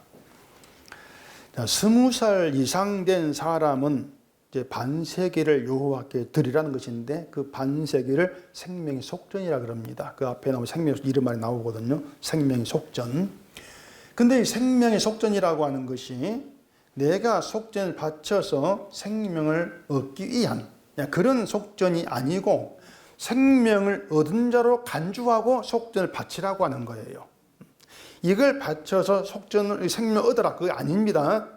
자, 20살 이상 된 사람은 이제 반세기를 여호와께 드리라는 것인데, 그 반세기를 생명의 속전이라 그럽니다. 그 앞에 나오면 생명의 이름 말이 나오거든요. 생명의 속전. 근데 이 생명의 속전이라고 하는 것이 내가 속전을 바쳐서 생명을 얻기 위한 그런 속전이 아니고, 생명을 얻은 자로 간주하고 속전을 바치라고 하는 거예요. 이걸 바쳐서 속전을 생명을 얻어라, 그게 아닙니다.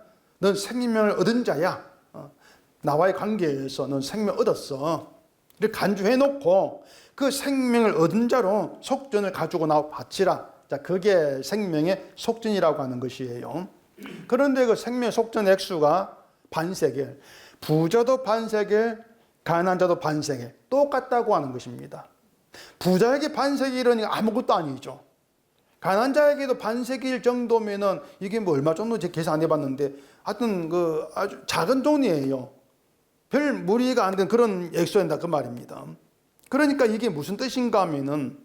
넌 생명을 얻은 자야. 나와의 관계에서 넌 생명 얻었어. 이렇게 간주해 놓고 그 생명을 얻은 자로 속전을 가지고 나와 바치라. 자, 그게 생명의 속전이라고 하는 것이에요. 그런데 그 생명의 속전 액수가 반세겔, 부자도 반세겔, 가난한 자도 반세겔 똑같다고 하는 것입니다. 부자에게 반세겔은 아무것도 아니죠. 가난한 자에게도 반세겔 정도면은 이게 뭐 얼마 정도 제가 계산 안 해봤는데 하여튼 그 아주 작은 돈이에요. 별 무리가 안 된 그런 액수인다 그 말입니다. 그러니까 이게 무슨 뜻인가 하면은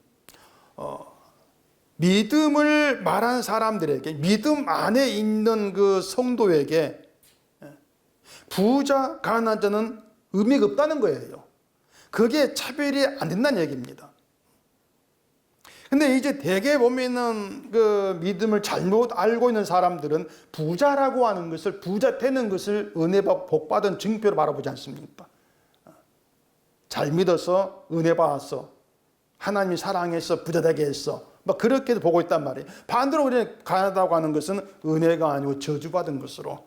믿음을 말한 사람들에게, 믿음 안에 있는 그 성도에게 부자, 가난한 자는 의미가 없다는 거예요. 그게 차별이 안 된다는 얘기입니다. 근데 이제 대개 보면은 그 믿음을 잘못 알고 있는 사람들은 부자라고 하는 것을, 부자 되는 것을 은혜 복 받은 증표로 바라보지 않습니까? 잘 믿어서 은혜 받았어. 하나님이 사랑해서 부자 되게 했어. 막 그렇게도 보고 있단 말이에요. 반대로 우리는 가난하다고 하는 것은 은혜가 아니고 저주받은 것으로,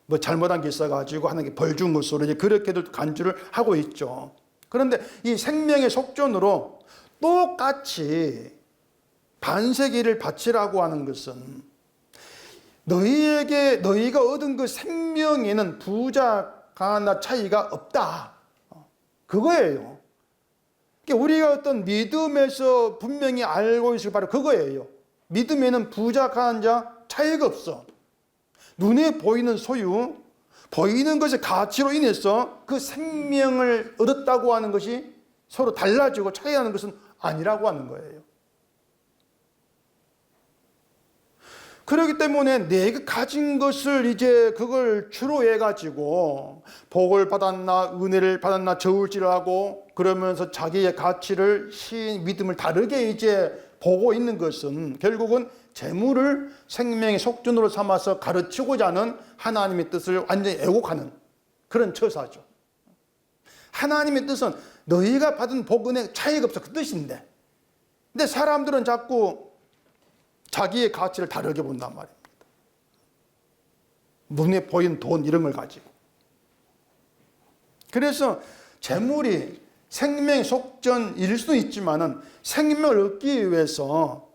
뭐 잘못한 게 있어가지고 하나님께 벌 준 것으로 이제 그렇게도 간주를 하고 있죠. 그런데 이 생명의 속전으로 똑같이 반세기를 바치라고 하는 것은 너희가 얻은 그 생명에는 부자, 가난한 차이가 없다. 그거예요. 그러니까 우리가 어떤 믿음에서 분명히 알고 있을 바로 그거예요. 믿음에는 부자, 가난한 자 차이가 없어. 눈에 보이는 소유, 보이는 것의 가치로 인해서 그 생명을 얻었다고 하는 것이 서로 달라지고 차이하는 것은 아니라고 하는 거예요. 그렇기 때문에 내가 가진 것을 이제 그걸 주로 해가지고 복을 받았나 은혜를 받았나 저울질하고 그러면서 자기의 가치를 믿음을 다르게 이제 보고 있는 것은 결국은 재물을 생명의 속전으로 삼아서 가르치고자 하는 하나님의 뜻을 완전히 왜곡하는 그런 처사죠. 하나님의 뜻은 너희가 받은 복 은혜 차이가 없어, 그 뜻인데, 근데 사람들은 자꾸 자기의 가치를 다르게 본단 말입니다. 눈에 보이는 돈 이런 걸 가지고. 그래서 재물이 생명의 속전일 수도 있지만은 생명을 얻기 위해서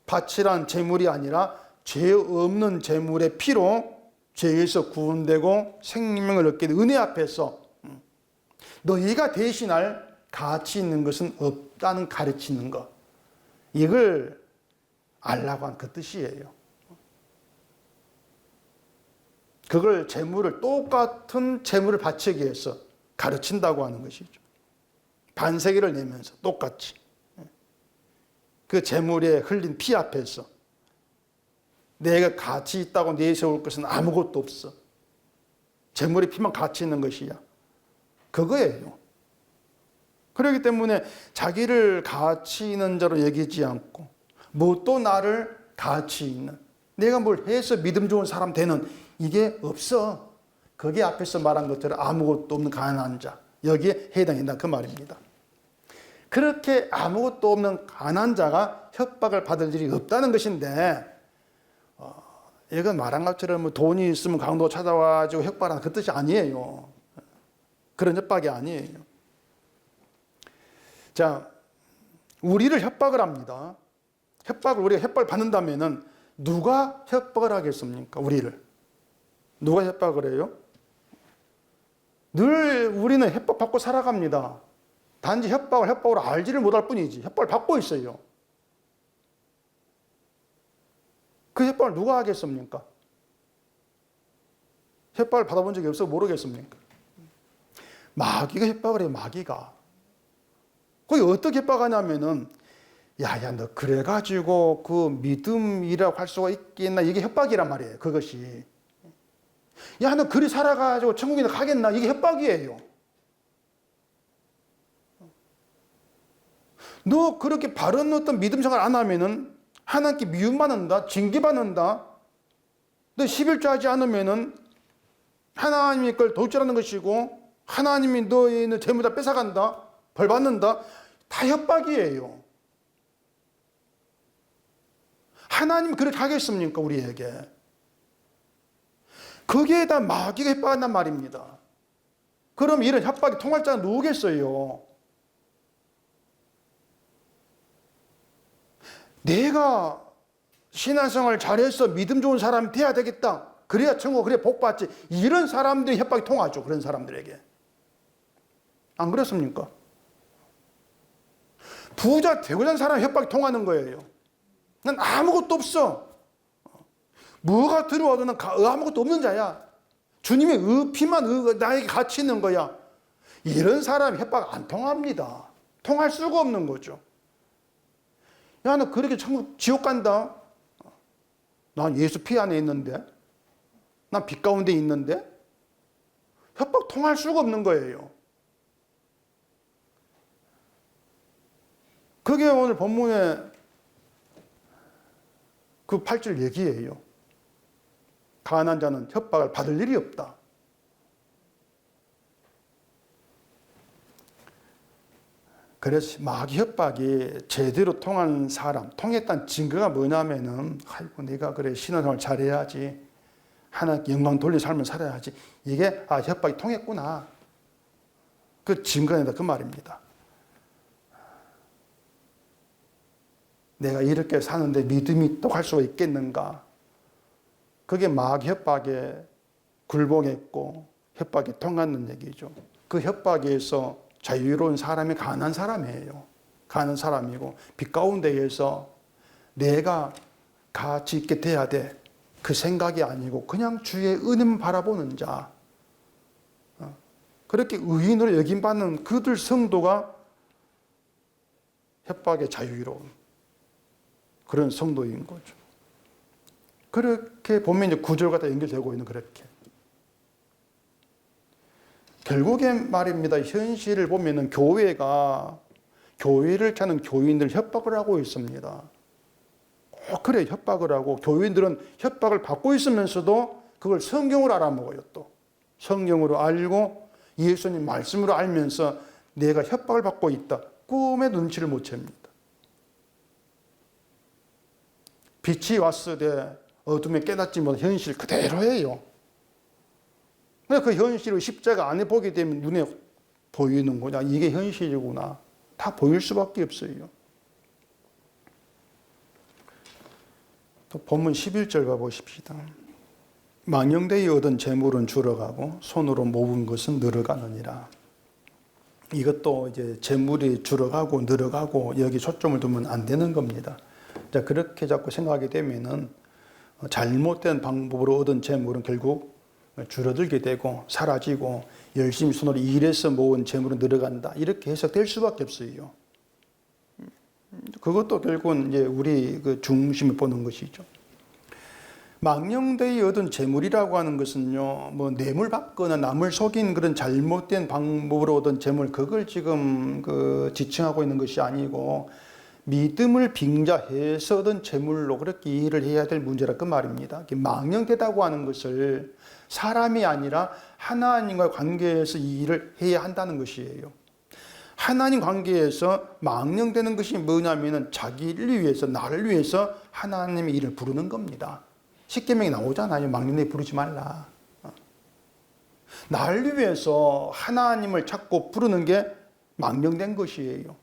바치란 재물이 아니라 죄 없는 재물의 피로 죄에서 구원되고 생명을 얻게 된 은혜 앞에서 너희가 대신할 가치 있는 것은 없다는 가르치는 것, 이걸 알라고 한 그 뜻이에요. 그걸 재물을, 똑같은 재물을 바치기 위해서 가르친다고 하는 것이죠. 반세기를 내면서 똑같이 그 재물에 흘린 피 앞에서 내가 가치 있다고 내세울 것은 아무것도 없어. 재물의 피만 가치 있는 것이야. 그거예요. 그렇기 때문에 자기를 가치 있는 자로 여기지 않고 무엇도 나를 가치 있는, 내가 뭘 해서 믿음 좋은 사람 되는, 이게 없어. 거기 앞에서 말한 것처럼 아무것도 없는 가난한 자, 여기에 해당된다 그 말입니다. 그렇게 아무것도 없는 가난한 자가 협박을 받을 일이 없다는 것인데, 이건 말한 것처럼 뭐 돈이 있으면 강도 찾아와가지고 협박하는 그 뜻이 아니에요. 그런 협박이 아니에요. 자, 우리를 협박을 합니다. 우리가 협박을 받는다면은 누가 협박을 하겠습니까? 우리를. 누가 협박을 해요? 늘 우리는 협박받고 살아갑니다. 단지 협박으로 알지를 못할 뿐이지 협박을 받고 있어요. 그 협박을 누가 하겠습니까? 협박을 받아본 적이 없어 모르겠습니까? 마귀가 협박을 해요, 마귀가. 거기 어떻게 협박하냐면은, 야, 너 그래가지고 그 믿음이라고 할 수가 있겠나? 이게 협박이란 말이에요, 그것이. 야, 너 그리 살아가지고 천국에 가겠나? 이게 협박이에요. 너 그렇게 바른 어떤 믿음 생활 안 하면은 하나님께 미움받는다, 징계받는다. 너 11조 하지 않으면은 하나님이 그걸 도출하는 것이고 하나님이 너의 있는 재물 다 뺏어간다, 벌 받는다. 다 협박이에요. 하나님이 그렇게 하겠습니까, 우리에게? 거기에 다 마귀가 협박한단 말입니다. 그럼 이런 협박이 통할 자가 누구겠어요? 내가 신앙생활 잘해서 믿음 좋은 사람이 돼야 되겠다. 그래야 천국, 그래야 복 받지. 이런 사람들이 협박이 통하죠. 그런 사람들에게. 안 그렇습니까? 부자 되고자 하는 사람이 협박이 통하는 거예요. 난 아무것도 없어. 뭐가 들어와도 난 아무것도 없는 자야. 주님의 피만 나에게 가치 있는 거야. 이런 사람이 협박 안 통합니다. 통할 수가 없는 거죠. 야, 너 그렇게 천국, 지옥 간다? 난 예수 피 안에 있는데? 난 빛 가운데 있는데? 협박 통할 수가 없는 거예요. 그게 오늘 본문의 그 8절 얘기예요. 가난한 자는 협박을 받을 일이 없다. 그래서 마귀 협박이 제대로 통한 사람, 통했다는 증거가 뭐냐면은, 아이고, 내가 그래, 신앙생활 잘해야지. 하나님께 영광 돌려 삶을 살아야지. 이게, 협박이 통했구나. 그 증거다, 그 말입니다. 내가 이렇게 사는데 믿음이 또 갈 수가 있겠는가? 그게 마귀 협박에 굴복했고, 협박이 통하는 얘기죠. 그 협박에서 자유로운 사람이 가난한 사람이에요. 가난한 사람이고 빛 가운데에서 내가 가치 있게 돼야 돼. 그 생각이 아니고 그냥 주의 은혜만 바라보는 자. 그렇게 의인으로 여김받는 그들 성도가 협박의 자유로운 그런 성도인 거죠. 그렇게 보면 이제 구절과 다 연결되고 있는 그렇게. 결국엔 말입니다. 현실을 보면은 교회가 교회를 찾는 교인들 협박을 하고 있습니다. 그래, 협박을 하고 교인들은 협박을 받고 있으면서도 그걸 성경으로 알아먹어요. 또 성경으로 알고 예수님 말씀으로 알면서 내가 협박을 받고 있다. 꿈의 눈치를 못 챕니다. 빛이 왔으되 어둠에 깨닫지 못한 현실 그대로예요. 그 현실을 십자가 안에 보게 되면 눈에 보이는 거냐. 이게 현실이구나. 다 보일 수밖에 없어요. 또 본문 11절 가보십시다. 망령되이 얻은 재물은 줄어가고 손으로 모은 것은 늘어가느니라. 이것도 이제 재물이 줄어가고 늘어가고 여기 초점을 두면 안 되는 겁니다. 자, 그렇게 자꾸 생각하게 되면은 잘못된 방법으로 얻은 재물은 결국 줄어들게 되고 사라지고 열심히 손으로 일해서 모은 재물은 늘어간다. 이렇게 해석될 수밖에 없어요. 그것도 결국은 이제 우리 그 중심을 보는 것이죠. 망령되이 얻은 재물이라고 하는 것은요, 뭐 뇌물 받거나 남을 속인 그런 잘못된 방법으로 얻은 재물, 그걸 지금 지칭하고 있는 것이 아니고 믿음을 빙자해서 얻은 재물로 그렇게 이해를 해야 될 문제라 그 말입니다. 망령되다고 하는 것을 사람이 아니라 하나님과 관계에서 이 일을 해야 한다는 것이에요. 하나님 관계에서 망령되는 것이 뭐냐면은 자기를 위해서, 나를 위해서 하나님의 일을 부르는 겁니다. 십계명이 나오잖아요. 망령되이 부르지 말라. 나를 위해서 하나님을 찾고 부르는 게 망령된 것이에요.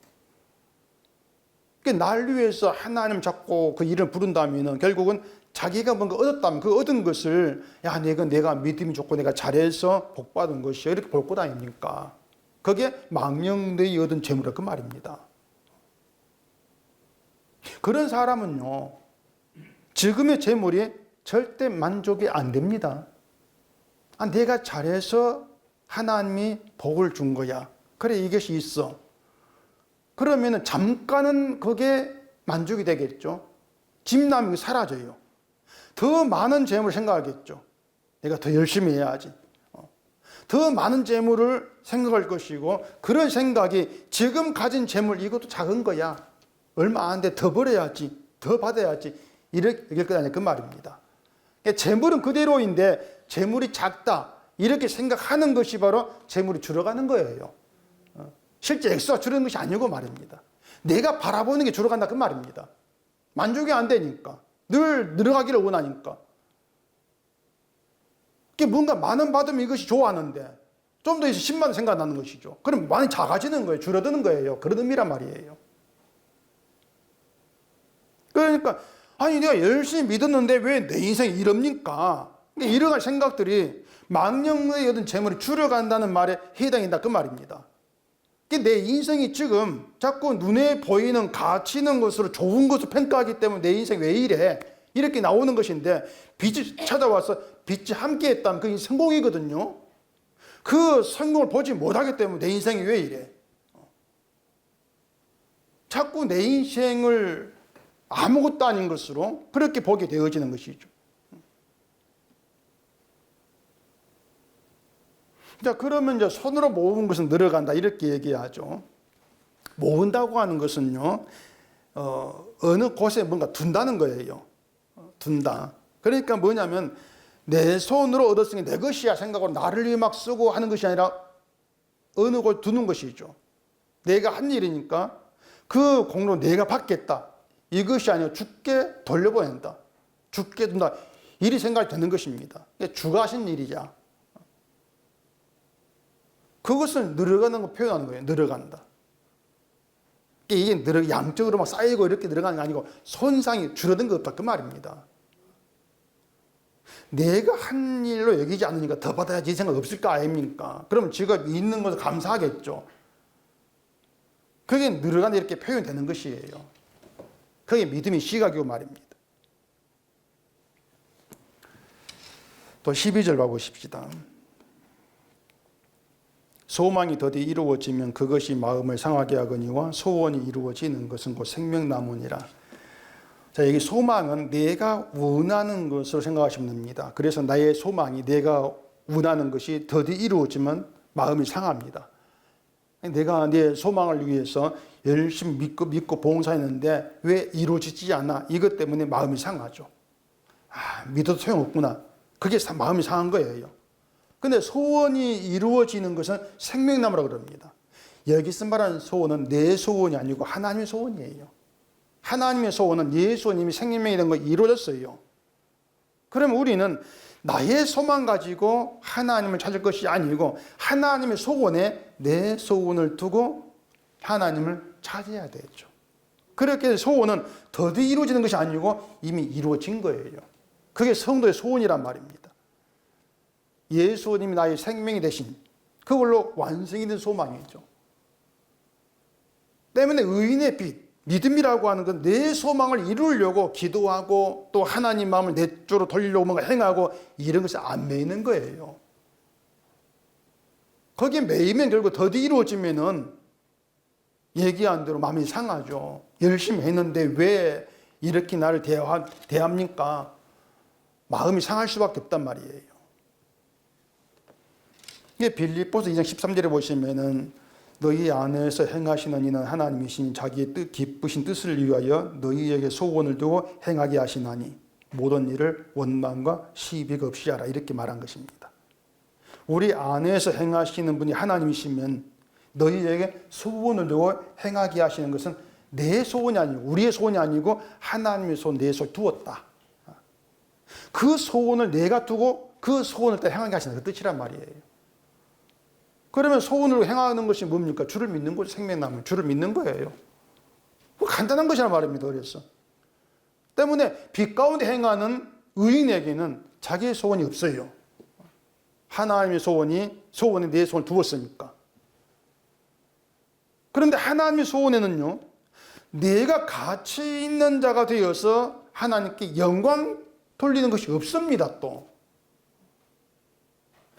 나를 위해서 하나님 찾고 그 일을 부른다면 결국은 자기가 뭔가 얻었다면 그 얻은 것을 야, 내가 믿음이 좋고 내가 잘해서 복받은 것이야. 이렇게 볼 것 아닙니까? 그게 망령되이 얻은 재물이라 그 말입니다. 그런 사람은요, 지금의 재물이 절대 만족이 안 됩니다. 내가 잘해서 하나님이 복을 준 거야. 그래, 이것이 있어. 그러면은 잠깐은 그게 만족이 되겠죠. 집남이 사라져요. 더 많은 재물을 생각하겠죠. 내가 더 열심히 해야지. 더 많은 재물을 생각할 것이고, 그런 생각이 지금 가진 재물 이것도 작은 거야. 얼마 안 돼. 더 벌어야지. 더 받아야지. 이렇게 될 거 아니야. 그 말입니다. 재물은 그대로인데 재물이 작다. 이렇게 생각하는 것이 바로 재물이 줄어가는 거예요. 실제 액수가 줄어드는 것이 아니고 말입니다. 내가 바라보는 게 줄어간다. 그 말입니다. 만족이 안 되니까. 늘 늘어가기를 원하니까. 뭔가 만 원 받으면 이것이 좋아하는데 좀 더 있어 10만 원 생각나는 것이죠. 그럼 많이 작아지는 거예요. 줄어드는 거예요. 그런 의미란 말이에요. 그러니까 내가 열심히 믿었는데 왜 내 인생이 이럽니까? 이러한 생각들이 망령의 얻은 재물이 줄여간다는 말에 해당한다. 그 말입니다. 내 인생이 지금 자꾸 눈에 보이는 가치 있는 것으로 좋은 것을 평가하기 때문에 내 인생이 왜 이래? 이렇게 나오는 것인데, 빛이 찾아와서 빛이 함께 했다면 그게 성공이거든요. 그 성공을 보지 못하기 때문에 내 인생이 왜 이래? 자꾸 내 인생을 아무것도 아닌 것으로 그렇게 보게 되어지는 것이죠. 자, 그러면 이제 손으로 모은 것은 늘어간다. 이렇게 얘기하죠. 모은다고 하는 것은요, 어느 곳에 뭔가 둔다는 거예요. 둔다. 그러니까 뭐냐면, 내 손으로 얻었으니 내 것이야 생각으로 나를 위해 막 쓰고 하는 것이 아니라 어느 곳에 두는 것이죠. 내가 한 일이니까 그 공로 내가 받겠다. 이것이 아니라 주께 돌려보낸다. 주께 둔다. 일이 생각이 되는 것입니다. 주가 하신 일이자. 그것을 늘어가는 거 표현하는 거예요. 늘어간다. 이게 양적으로 막 쌓이고 이렇게 늘어가는 게 아니고 손상이 줄어든 것 없다. 그 말입니다. 내가 한 일로 여기지 않으니까 더 받아야지 이 생각 없을 거 아닙니까? 그러면 지가 있는 것을 감사하겠죠. 그게 늘어간다 이렇게 표현되는 것이에요. 그게 믿음의 시각이고 말입니다. 또 12절 봐보십시다. 소망이 더디 이루어지면 그것이 마음을 상하게 하거니와 소원이 이루어지는 것은 곧 생명나무니라. 자, 여기 소망은 내가 원하는 것으로 생각하시면 됩니다. 그래서 나의 소망이 내가 원하는 것이 더디 이루어지면 마음이 상합니다. 내가 내 소망을 위해서 열심히 믿고 봉사했는데 왜 이루어지지 않아? 이것 때문에 마음이 상하죠. 믿어도 소용없구나. 그게 마음이 상한 거예요. 근데 소원이 이루어지는 것은 생명나무라고 그럽니다. 여기서 말하는 소원은 내 소원이 아니고 하나님의 소원이에요. 하나님의 소원은 예수님이 생명이 된 거 이루어졌어요. 그러면 우리는 나의 소망 가지고 하나님을 찾을 것이 아니고 하나님의 소원에 내 소원을 두고 하나님을 찾아야 되죠. 그렇게 소원은 더디 이루어지는 것이 아니고 이미 이루어진 거예요. 그게 성도의 소원이란 말입니다. 예수님이 나의 생명이 되신 그걸로 완성이 된 소망이죠. 때문에 의인의 빛, 믿음이라고 하는 건 내 소망을 이루려고 기도하고 또 하나님 마음을 내 쪽으로 돌리려고 뭔가 행하고 이런 것이 안 매이는 거예요. 거기에 매이면 결국 더디 이루어지면은 얘기한 대로 마음이 상하죠. 열심히 했는데 왜 이렇게 나를 대합니까? 마음이 상할 수밖에 없단 말이에요. 빌립보서 2장 13절에 보시면은 너희 안에서 행하시는 이는 하나님이신 자기의 기쁘신 뜻을 위하여 너희에게 소원을 두고 행하게 하시나니 모든 일을 원망과 시비가 없이 하라 이렇게 말한 것입니다. 우리 안에서 행하시는 분이 하나님이시면 너희에게 소원을 두고 행하게 하시는 것은 내 소원이 아니고 우리의 소원이 아니고 하나님의 소원 내 소원을 두었다. 그 소원을 내가 두고 그 소원을 또 행하게 하시는 그 뜻이란 말이에요. 그러면 소원으로 행하는 것이 뭡니까? 주를 믿는 거죠. 생명나무. 주를 믿는 거예요. 간단한 것이란 말입니다. 그래서. 때문에 빛 가운데 행하는 의인에게는 자기의 소원이 없어요. 하나님의 소원에 내 소원을 두었으니까. 그런데 하나님의 소원에는요, 내가 가치 있는 자가 되어서 하나님께 영광 돌리는 것이 없습니다, 또.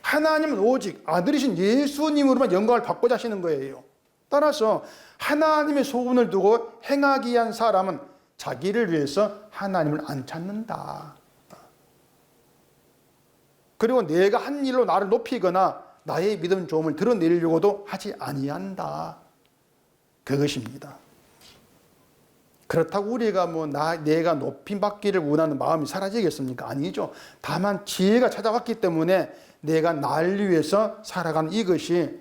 하나님은 오직 아들이신 예수님으로만 영광을 받고자 하시는 거예요. 따라서 하나님의 소원을 두고 행하기 위한 사람은 자기를 위해서 하나님을 안 찾는다. 그리고 내가 한 일로 나를 높이거나 나의 믿음 좋음을 드러내려고도 하지 아니한다. 그것입니다. 그렇다고 우리가 내가 높임 받기를 원하는 마음이 사라지겠습니까? 아니죠. 다만 지혜가 찾아왔기 때문에 내가 나를 위해서 살아가는 이것이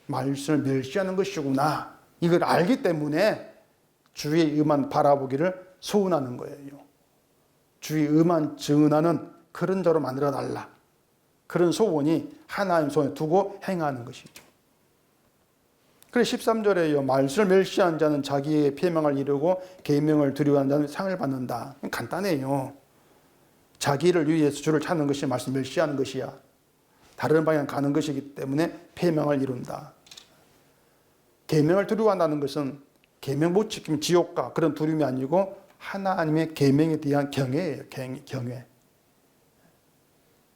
말씀을 멸시하는 것이구나. 이걸 알기 때문에 주의 의만 바라보기를 소원하는 거예요. 주의 의만 증언하는 그런 자로 만들어 달라. 그런 소원이 하나님 손에 두고 행하는 것이죠. 그래서 13절에요. 말씀을 멸시한 자는 자기의 폐명을 이루고 계명을 두려워하는 자는 상을 받는다. 간단해요. 자기를 위해서 주를 찾는 것이 말씀 멸시하는 것이야. 다른 방향 가는 것이기 때문에 폐명을 이룬다. 계명을 두려워한다는 것은 계명 못 지키면 지옥가 그런 두려움이 아니고 하나님의 계명에 대한 경외예요. 경외.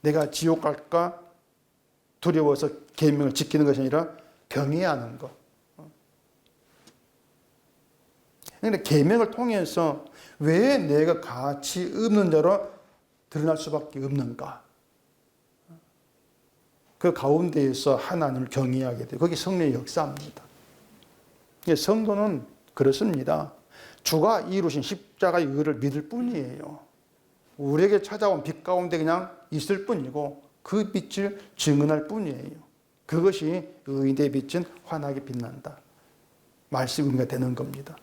내가 지옥 갈까 두려워서 계명을 지키는 것이 아니라 경외하는 것. 그런데 계명을 통해서 왜 내가 가치 없는 자로 드러날 수밖에 없는가? 그 가운데에서 하나님을 경외하게 돼요. 그게 성령의 역사입니다. 성도는 그렇습니다. 주가 이루신 십자가의 의를 믿을 뿐이에요. 우리에게 찾아온 빛 가운데 그냥 있을 뿐이고 그 빛을 증언할 뿐이에요. 그것이 의인의 빛은 환하게 빛난다. 말씀 의미가 되는 겁니다.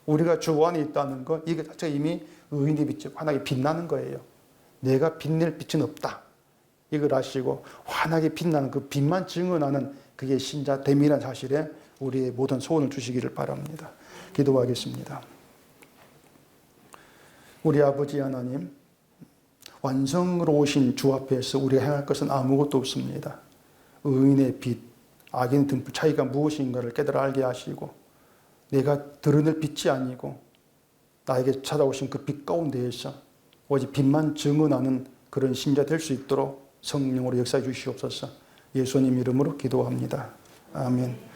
우리가 주 안에 있다는 것, 이게 자체가 이미 의인의 빛이 환하게 빛나는 거예요. 내가 빛낼 빛은 없다. 이걸 아시고 환하게 빛나는 그 빛만 증언하는 그게 신자됨이라는 사실에 우리의 모든 소원을 주시기를 바랍니다. 기도하겠습니다. 우리 아버지 하나님, 완성으로 오신 주 앞에서 우리가 행할 것은 아무것도 없습니다. 의인의 빛, 악인의 등불 차이가 무엇인가를 깨달아 알게 하시고 내가 드러낼 빛이 아니고 나에게 찾아오신 그 빛 가운데에서 오직 빛만 증언하는 그런 신자 될 수 있도록 성령으로 역사해 주시옵소서. 예수님 이름으로 기도합니다. 아멘.